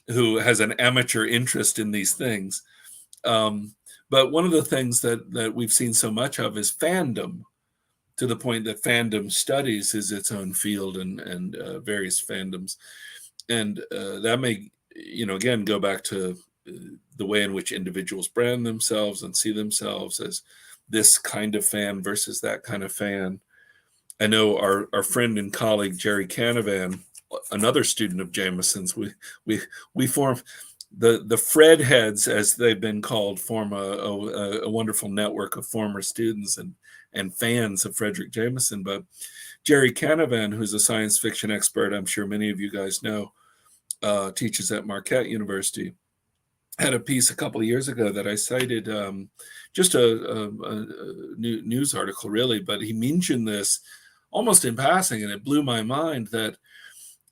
who has an amateur interest in these things. But one of the things that we've seen so much of is fandom, to the point that fandom studies is its own field, and various fandoms. And that may, again, go back to the way in which individuals brand themselves and see themselves as this kind of fan versus that kind of fan. I know our friend and colleague, Jerry Canavan, another student of Jameson's, we form the Fred heads, as they've been called, form a wonderful network of former students and fans of Frederick Jameson. But Jerry Canavan, who's a science fiction expert, I'm sure many of you guys know, teaches at Marquette University, had a piece a couple of years ago that I cited, just a news article really, but he mentioned this almost in passing, and it blew my mind that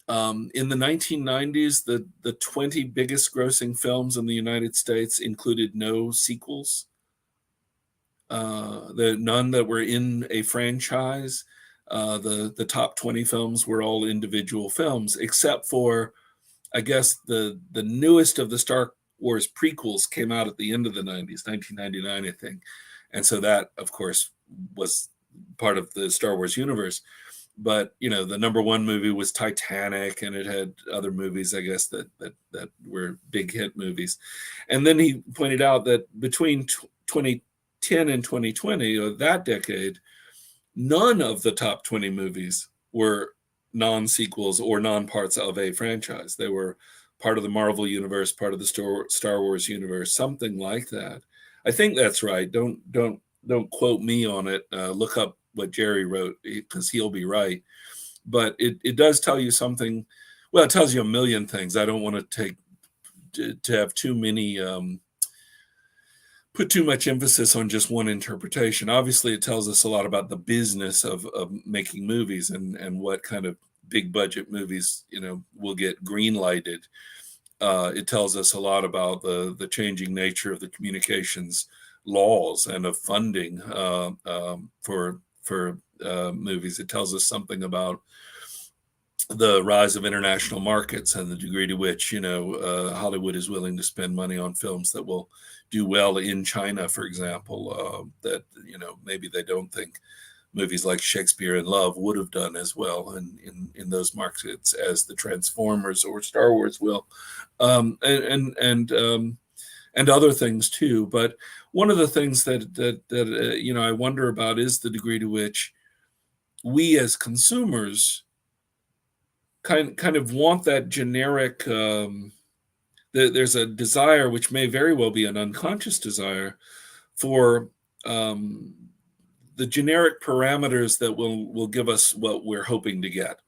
in the 1990s, the 20 biggest grossing films in the United States included no sequels. None that were in a franchise. The top 20 films were all individual films, except for, I guess, the newest of the Star Wars prequels came out at the end of the 90s, 1999, I think. And so that, of course, was part of the Star Wars universe. But, the number one movie was Titanic, and it had other movies, I guess, that were big hit movies. And then he pointed out that between 2010 and 2020, or that decade, none of the top 20 movies were non-sequels or non-parts of a franchise. They were part of the Marvel universe, part of the Star Wars universe, something like that. I think that's right. Don't quote me on it. Look up what Jerry wrote, because he'll be right. But it does tell you something. Well, it tells you a million things. I don't want to have too many, put too much emphasis on just one interpretation. Obviously, it tells us a lot about the business of making movies and what kind of big budget movies, will get green lighted. It tells us a lot about the changing nature of the communications laws and of funding for movies. It tells us something about the rise of international markets and the degree to which Hollywood is willing to spend money on films that will do well in China, for example, that maybe they don't think movies like Shakespeare in Love would have done as well in those markets as the Transformers or Star Wars will, and other things too. But one of the things that I wonder about is the degree to which we as consumers kind of want that generic. There's a desire, which may very well be an unconscious desire, for the generic parameters that will give us what we're hoping to get.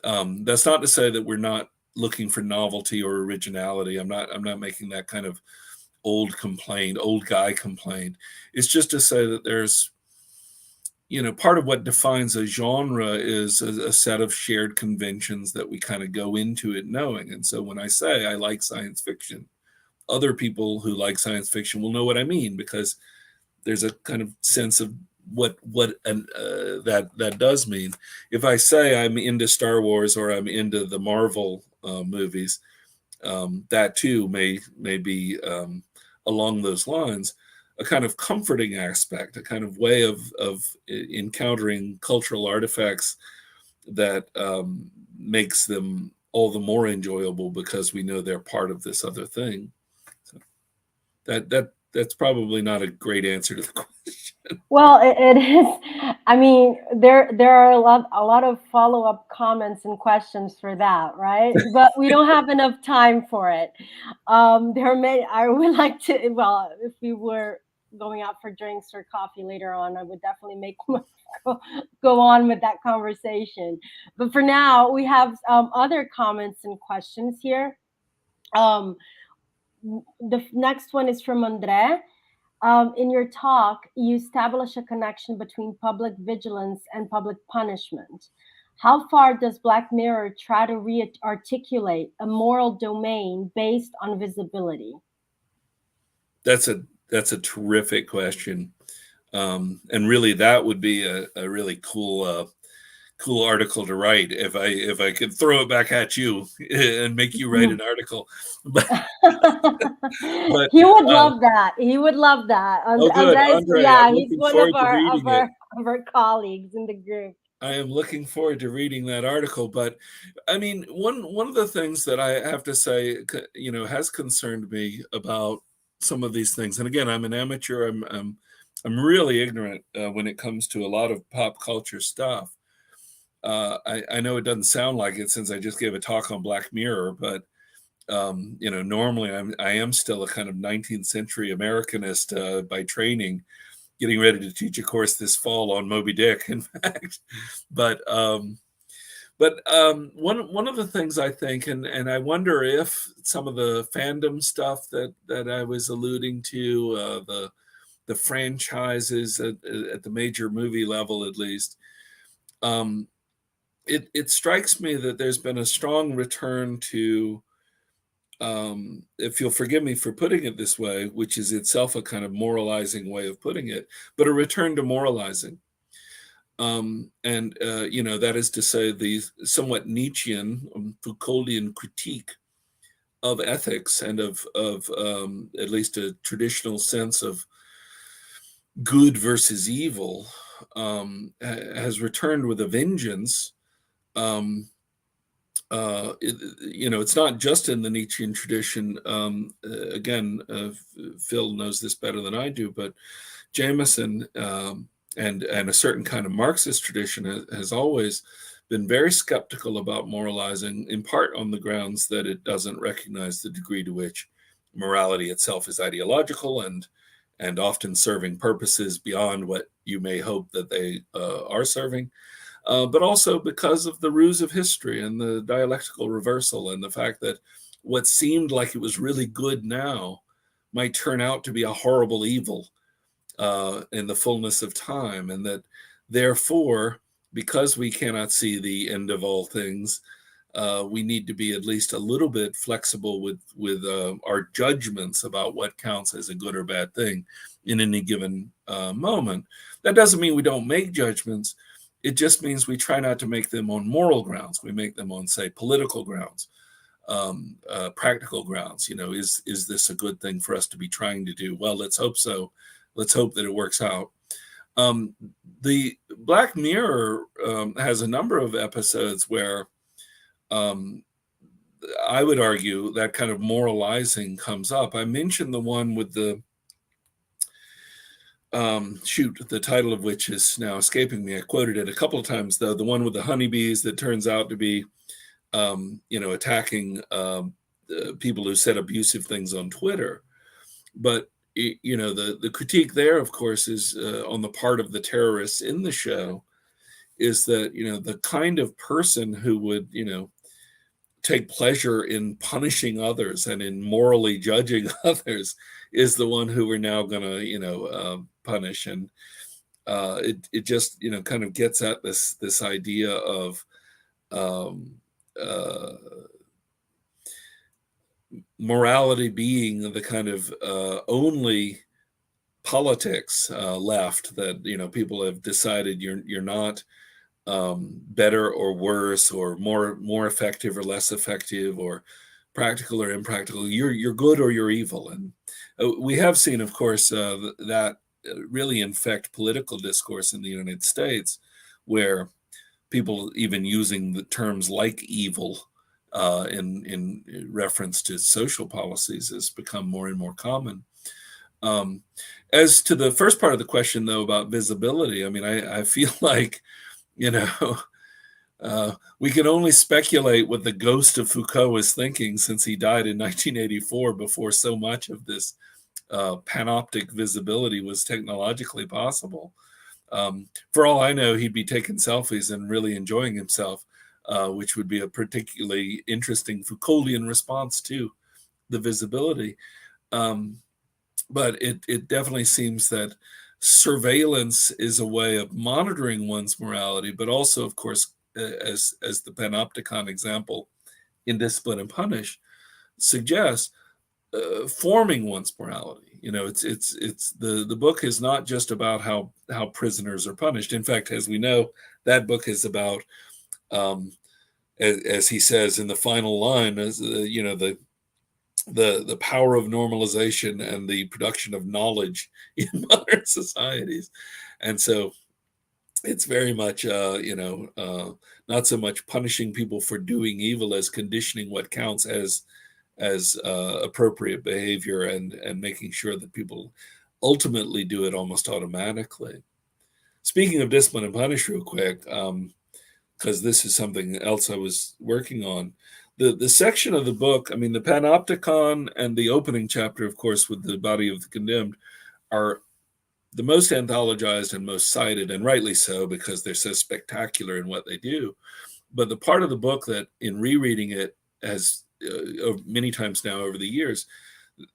That's not to say that we're not looking for novelty or originality. I'm not making that kind of old guy complaint. It's just to say that there's, part of what defines a genre is a set of shared conventions that we kind of go into it knowing. And so when I say I like science fiction, other people who like science fiction will know what I mean, because there's a kind of sense of what that does mean. If I say I'm into Star Wars or I'm into the Marvel movies, that too may be along those lines, a kind of comforting aspect, a kind of way of encountering cultural artifacts that makes them all the more enjoyable because we know they're part of this other thing. So that's probably not a great answer to the question. Well, it is. I mean, there are a lot of follow-up comments and questions for that, right? But we don't have enough time for it. I would like to. Well, if we were going out for drinks or coffee later on, I would definitely go on with that conversation. But for now, we have other comments and questions here. The next one is from André. In your talk, you establish a connection between public vigilance and public punishment. How far does Black Mirror try to re-articulate a moral domain based on visibility? That's a terrific question. And really, that would be a really cool article to write if I could throw it back at you and make you write an article. But he would love that. He would love that. Oh, good, Andre. Yeah, he's one of our colleagues in the group. I am looking forward to reading that article. But I mean, one of the things that I have to say, has concerned me about some of these things. And again, I'm an amateur. I'm really ignorant when it comes to a lot of pop culture stuff. I know it doesn't sound like it since I just gave a talk on Black Mirror, but normally I am still a kind of 19th century Americanist by training, getting ready to teach a course this fall on Moby Dick, in fact. But one of the things I think, and I wonder if some of the fandom stuff that I was alluding to, the franchises at the major movie level, at least, it strikes me that there's been a strong return to, if you'll forgive me for putting it this way, which is itself a kind of moralizing way of putting it, but a return to moralizing. That is to say, the somewhat Nietzschean, Foucauldian critique of ethics and of at least a traditional sense of good versus evil has returned with a vengeance. It's not just in the Nietzschean tradition. Phil knows this better than I do, but Jameson and a certain kind of Marxist tradition has always been very skeptical about moralizing, in part on the grounds that it doesn't recognize the degree to which morality itself is ideological and often serving purposes beyond what you may hope that they are serving. But also because of the ruse of history and the dialectical reversal and the fact that what seemed like it was really good now might turn out to be a horrible evil in the fullness of time. And that therefore, because we cannot see the end of all things, we need to be at least a little bit flexible with our judgments about what counts as a good or bad thing in any given moment. That doesn't mean we don't make judgments. It just means we try not to make them on moral grounds. We make them on, say, political grounds, practical grounds. Is this a good thing for us to be trying to do? Well, let's hope so. Let's hope that it works out. The Black Mirror has a number of episodes where I would argue that kind of moralizing comes up. I mentioned the one with the the title of which is now escaping me. I quoted it a couple of times, though. The one with the honeybees that turns out to be, attacking people who said abusive things on Twitter. But, the critique there, of course, is on the part of the terrorists in the show, is that, the kind of person who would, take pleasure in punishing others and in morally judging others is the one who we're now going to, punish. And it just, kind of gets at this idea of morality being the kind of only politics left, that, people have decided you're not better or worse or more effective or less effective or practical or impractical. You're good or you're evil. And we have seen, of course, that really infect political discourse in the United States, where people even using the terms like evil in reference to social policies has become more and more common. As to the first part of the question, though, about visibility, I mean, I feel like, we can only speculate what the ghost of Foucault was thinking, since he died in 1984, before so much of this panoptic visibility was technologically possible. For all I know, he'd be taking selfies and really enjoying himself, which would be a particularly interesting Foucauldian response to the visibility. But it definitely seems that surveillance is a way of monitoring one's morality, but also, of course, as the panopticon example in Discipline and Punish suggests, forming one's morality. You know, it's the book is not just about how prisoners are punished. In fact, as we know, that book is about, as he says in the final line, as you know, the power of normalization and the production of knowledge in modern societies. And so it's very much, not so much punishing people for doing evil as conditioning what counts as appropriate behavior, and making sure that people ultimately do it almost automatically. Speaking of Discipline and Punish real quick, because this is something else I was working on, the section of the book, I mean, the Panopticon and the opening chapter, of course, with the body of the condemned, are the most anthologized and most cited, and rightly so, because they're so spectacular in what they do. But the part of the book that, in rereading it as many times now over the years,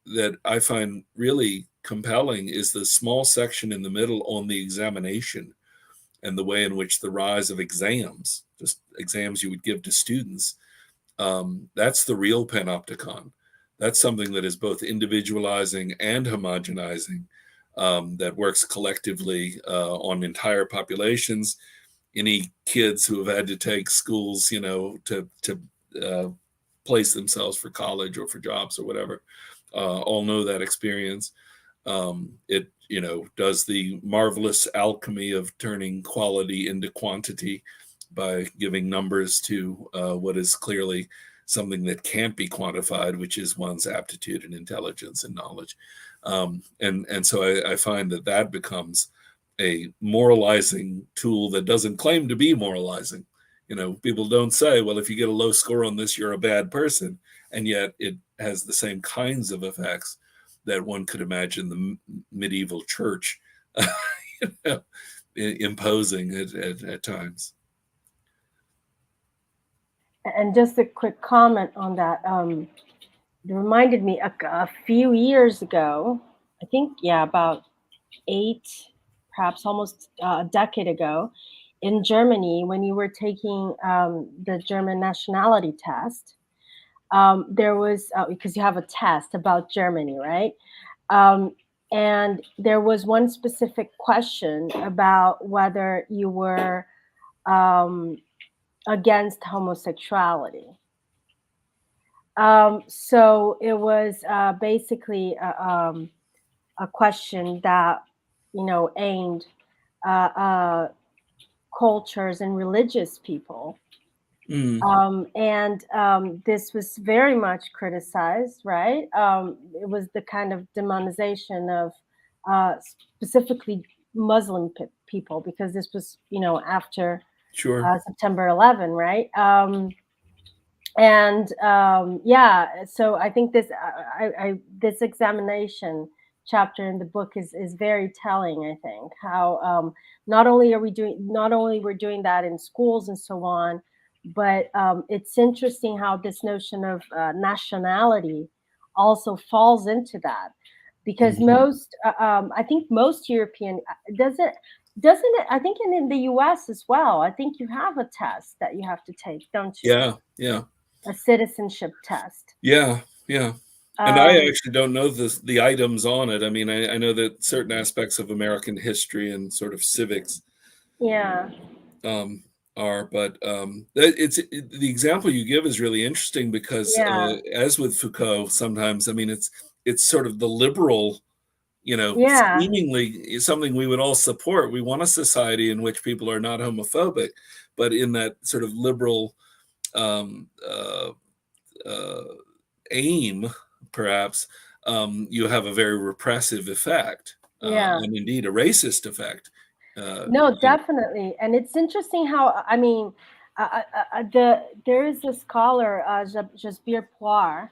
that I find really compelling is the small section in the middle on the examination and the way in which the rise of exams, just exams you would give to students, that's the real panopticon. That's something that is both individualizing and homogenizing, that works collectively on entire populations. Any kids who have had to take schools, you know, to place themselves for college or for jobs or whatever, all know that experience. It, you know, does the marvelous alchemy of turning quality into quantity by giving numbers to what is clearly something that can't be quantified, which is one's aptitude and intelligence and knowledge. And so I find that becomes a moralizing tool that doesn't claim to be moralizing. You know, people don't say, well, if you get a low score on this, you're a bad person. And yet it has the same kinds of effects that one could imagine the medieval church imposing at times. And just a quick comment on that. It reminded me a few years ago, I think, about 8, perhaps almost a decade ago, in Germany, when you were taking the German nationality test, there was, because you have a test about Germany, right? And there was one specific question about whether you were against homosexuality. So it was basically a question that, you know, aimed cultures and religious people. And this was very much criticized, right? It was the kind of demonization of specifically Muslim people, because this was, you know, after September 11, right? So I think this this examination chapter in the book is very telling. I think how not only we're doing that in schools and so on, but it's interesting how this notion of nationality also falls into that, because most I think most European doesn't it? I think in the US as well. I think you have a test that you have to take, don't you? Yeah. A citizenship test. Yeah. And I actually don't know the items on it. I mean, I know that certain aspects of American history and sort of civics are, but the example you give is really interesting, because as with Foucault, sometimes, I mean, it's sort of the liberal, you know, seemingly something we would all support. We want a society in which people are not homophobic, but in that sort of liberal aim, perhaps, you have a very repressive effect, and indeed a racist effect. No, definitely. And it's interesting how, I mean, there is a scholar, Jasbir Puar.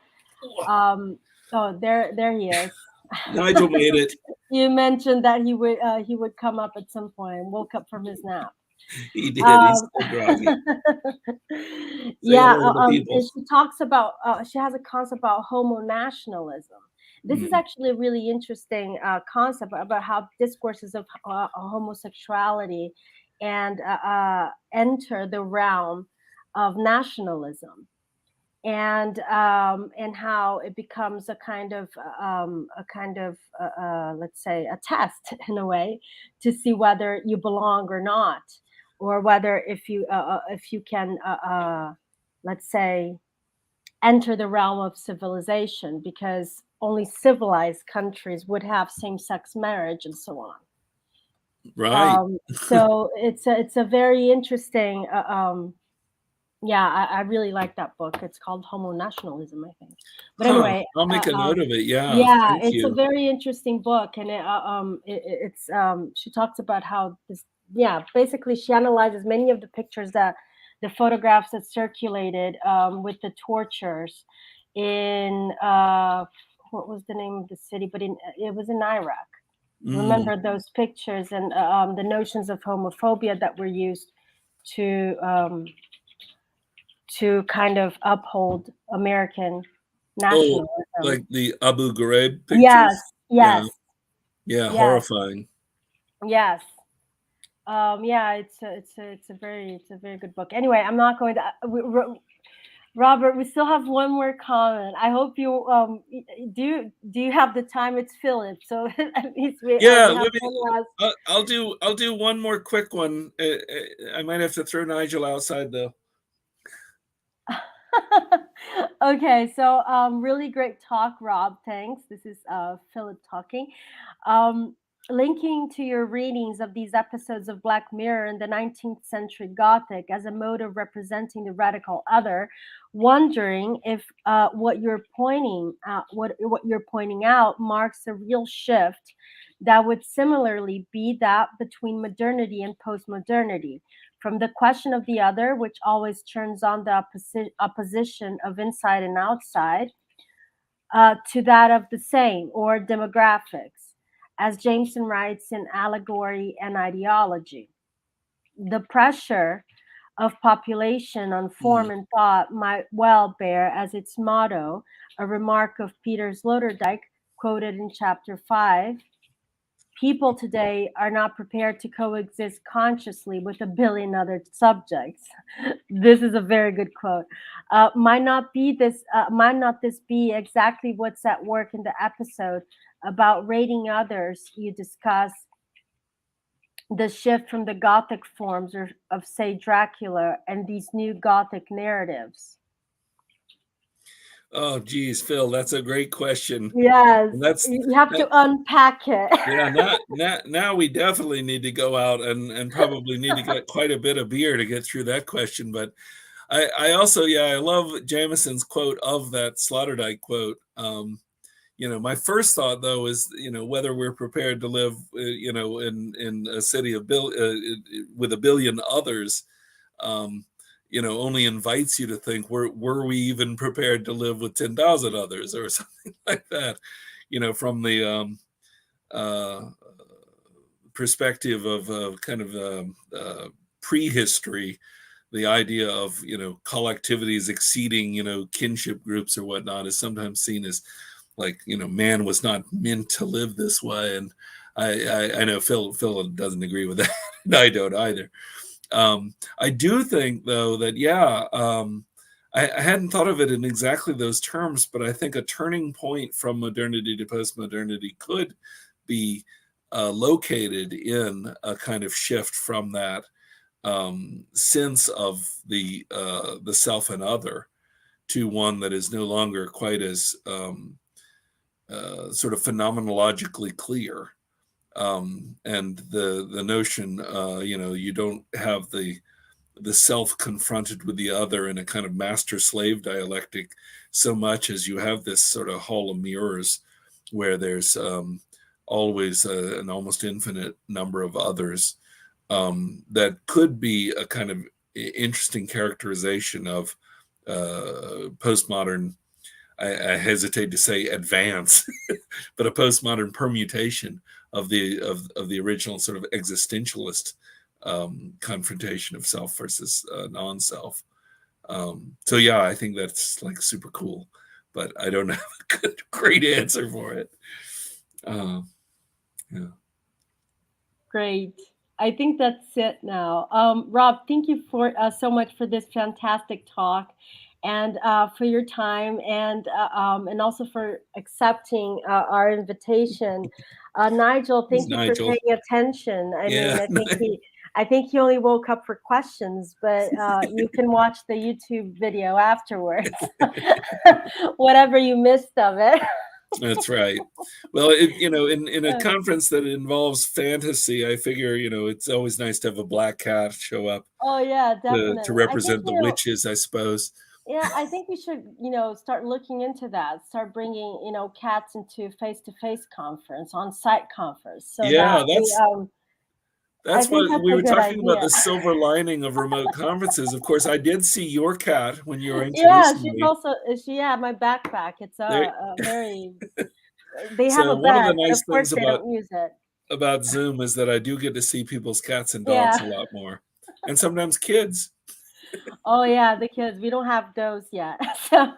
There he is. Nigel made it. You mentioned that he would come up at some point, woke up from his nap. He did. He's so groggy. Say Yeah, hello to the people. and she talks about, she has a concept about homo nationalism. This is actually a really interesting concept about how discourses of homosexuality and enter the realm of nationalism, and how it becomes a kind of let's say a test in a way to see whether you belong or not, or whether if you can let's say enter the realm of civilization, because only civilized countries would have same-sex marriage and so on. Right. So it's a very interesting yeah, I really like that book. It's called Homo Nationalism, I think. But anyway, I'll make a note of it. Yeah. yeah, Thank it's a you. very interesting book, and it's she talks about how this, yeah, basically she analyzes many of the pictures that the photographs that circulated with the tortures in what was the name of the city? But it was in Iraq. Remember those pictures and the notions of homophobia that were used to kind of uphold American nationalism. Like the Abu Ghraib pictures? Yes, yes. Yeah, yes, horrifying. yes. Yeah, it's a very good book. Anyway, I'm not going to. Robert, we still have one more comment. I hope you do you have the time? It's Philip, so at least we Yeah, have one last. I'll do one more quick one. I might have to throw Nigel outside though. Okay, so really great talk, Rob. Thanks. This is Philip talking. Linking to your readings of these episodes of Black Mirror in the 19th century Gothic as a mode of representing the radical other, wondering if what you're pointing out marks a real shift that would similarly be that between modernity and postmodernity, from the question of the other, which always turns on the opposition of inside and outside, to that of the same, or demographics, as Jameson writes in Allegory and Ideology. The pressure of population on form and thought might well bear as its motto a remark of Peter Sloterdijk, quoted in chapter 5. People today are not prepared to coexist consciously with a billion other subjects. This is a very good quote. Might not this be exactly what's at work in the episode about rating others you discuss? The shift from the Gothic forms of, say, Dracula and these new Gothic narratives. Oh, geez, Phil, that's a great question. Yes, you have to unpack it. Yeah, now we definitely need to go out and probably need to get quite a bit of beer to get through that question. But I also, I love Jameson's quote of that Sloterdijk quote. My first thought though is, whether we're prepared to live, in a city of with a billion others, only invites you to think, were we even prepared to live with 10,000 others or something like that, from the perspective of kind of prehistory, the idea of, collectivities exceeding, kinship groups or whatnot is sometimes seen as like, man was not meant to live this way. And I know Phil doesn't agree with that. And I don't either. I do think though that, I hadn't thought of it in exactly those terms, but I think a turning point from modernity to postmodernity could be located in a kind of shift from that sense of the self and other to one that is no longer quite as sort of phenomenologically clear. And the notion, you don't have the self confronted with the other in a kind of master-slave dialectic so much as you have this sort of hall of mirrors where there's always an almost infinite number of others. That could be a kind of interesting characterization of postmodern, I hesitate to say advance, but a postmodern permutation of the original sort of existentialist confrontation of self versus non-self. So yeah, I think that's like super cool, but I don't have a good, great answer for it. Yeah. Great. I think that's it now. Rob, thank you for so much for this fantastic talk, and for your time, and also for accepting our invitation. Nigel, thank you for paying attention. I mean, I think he only woke up for questions, but you can watch the YouTube video afterwards, whatever you missed of it. That's right. Well, in a conference that involves fantasy, I figure, it's always nice to have a black cat show up. Oh yeah, definitely. To represent the witches, I suppose. Yeah, I think we should, start looking into that. Start bringing, cats into face-to-face conference, on-site conference. So yeah, that that's what we were talking about, the silver lining of remote conferences. Of course, I did see your cat when you were introducing me. She had my backpack. It's very, they have a bed, one of the nice of course things they don't use it. About Zoom is that I do get to see people's cats and dogs a lot more. And sometimes kids. Oh yeah, the kids. We don't have those yet. So.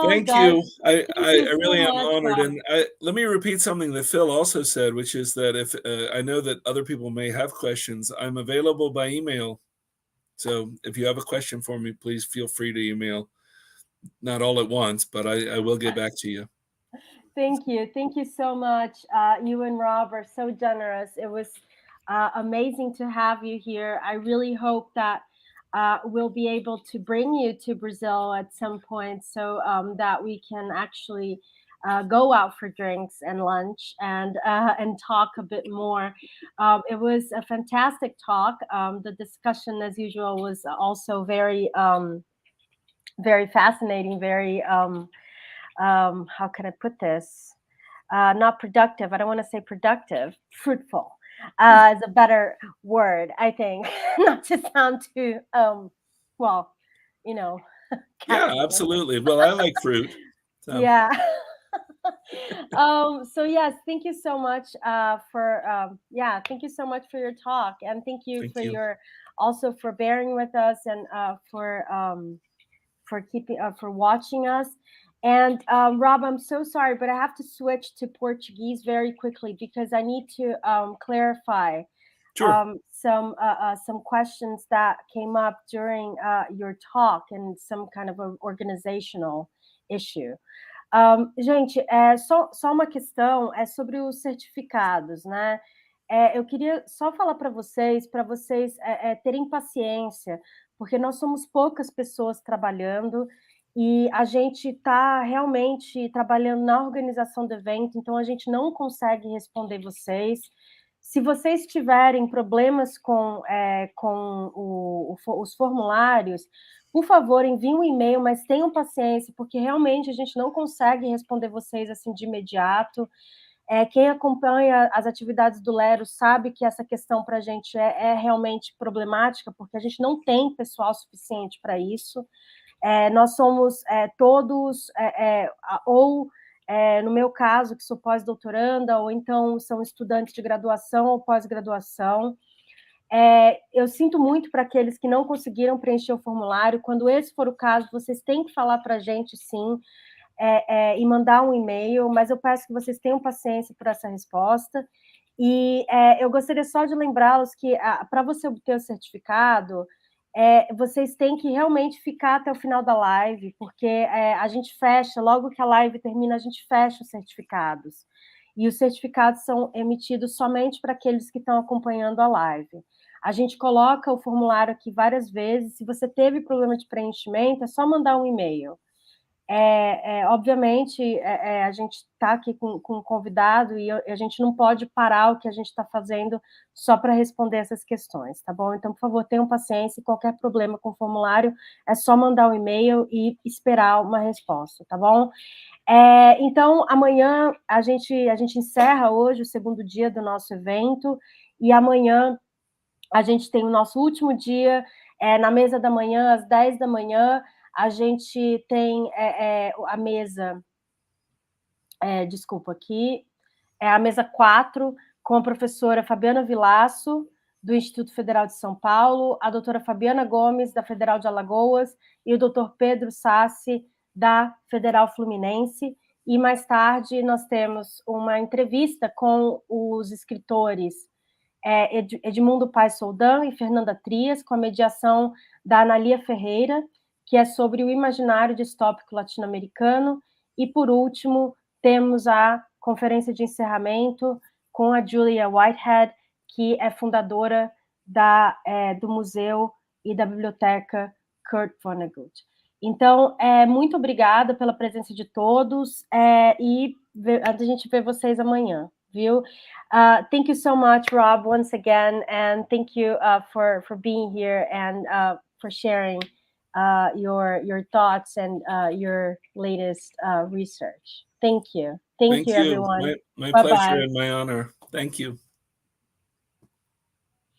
Thank you. I really am honored. And let me repeat something that Phil also said, which is that if I know that other people may have questions, I'm available by email. So if you have a question for me, please feel free to email. Not all at once, but I will get back to you. Thank you. Thank you so much. You and Rob are so generous. It was amazing to have you here. I really hope that we'll be able to bring you to Brazil at some point, so that we can actually go out for drinks and lunch and talk a bit more. It was a fantastic talk. The discussion, as usual, was also very very fascinating. Very how can I put this? Not productive. I don't want to say productive. Fruitful. Is a better word, I think, not to sound too well, yeah, absolutely. Well, I like fruit. So. Yeah. So yes, thank you so much thank you so much for your talk, and thank you your also for bearing with us, and for keeping for watching us. And Rob, I'm so sorry, but I have to switch to Portuguese very quickly because I need to clarify some questions that came up during your talk, and some kind of an organizational issue. Gente, só uma questão sobre os certificados, né? Eu queria só falar para vocês terem paciência, porque nós somos poucas pessoas trabalhando e a gente está realmente trabalhando na organização do evento, então a gente não consegue responder vocês. Se vocês tiverem problemas com os formulários, por favor, enviem um e-mail, mas tenham paciência, porque realmente a gente não consegue responder vocês assim de imediato. Quem acompanha as atividades do Lero sabe que essa questão para a gente é realmente problemática, porque a gente não tem pessoal suficiente para isso. Nós somos todos, no meu caso, que sou pós-doutoranda, ou então são estudantes de graduação ou pós-graduação. Eu sinto muito para aqueles que não conseguiram preencher o formulário. Quando esse for o caso, vocês têm que falar para a gente, sim, e mandar um e-mail, mas eu peço que vocês tenham paciência por essa resposta. E eu gostaria só de lembrá-los que, para você obter o certificado, vocês têm que realmente ficar até o final da live, porque a gente fecha, logo que a live termina, a gente fecha os certificados. E os certificados são emitidos somente para aqueles que estão acompanhando a live. A gente coloca o formulário aqui várias vezes. Se você teve problema de preenchimento, é só mandar um e-mail. Obviamente, a gente está aqui com um convidado e a gente não pode parar o que a gente está fazendo só para responder essas questões, tá bom? Então, por favor, tenham paciência. Qualquer problema com o formulário, é só mandar um e-mail e esperar uma resposta, tá bom? Então, amanhã a gente encerra hoje o segundo dia do nosso evento, e amanhã a gente tem o nosso último dia, na mesa da manhã, às 10 da manhã, a gente tem a mesa, desculpa aqui, a mesa 4, com a professora Fabiana Vilaço, do Instituto Federal de São Paulo, a doutora Fabiana Gomes, da Federal de Alagoas, e o doutor Pedro Sassi, da Federal Fluminense. E mais tarde nós temos uma entrevista com os escritores Edmundo Paes Soldan e Fernanda Trias, com a mediação da Analia Ferreira, que é sobre o imaginário distópico latino-americano. E, por último, temos a conferência de encerramento com a Júlia Whitehead, que é fundadora do museu e da biblioteca Kurt Vonnegut. Então, muito obrigada pela presença de todos, e a gente vê vocês amanhã, viu? Thank you so much, Rob, once again, and thank you for being here and for sharing your thoughts and your latest research. Thank you. Thank you, everyone. My pleasure and my honor. Thank you.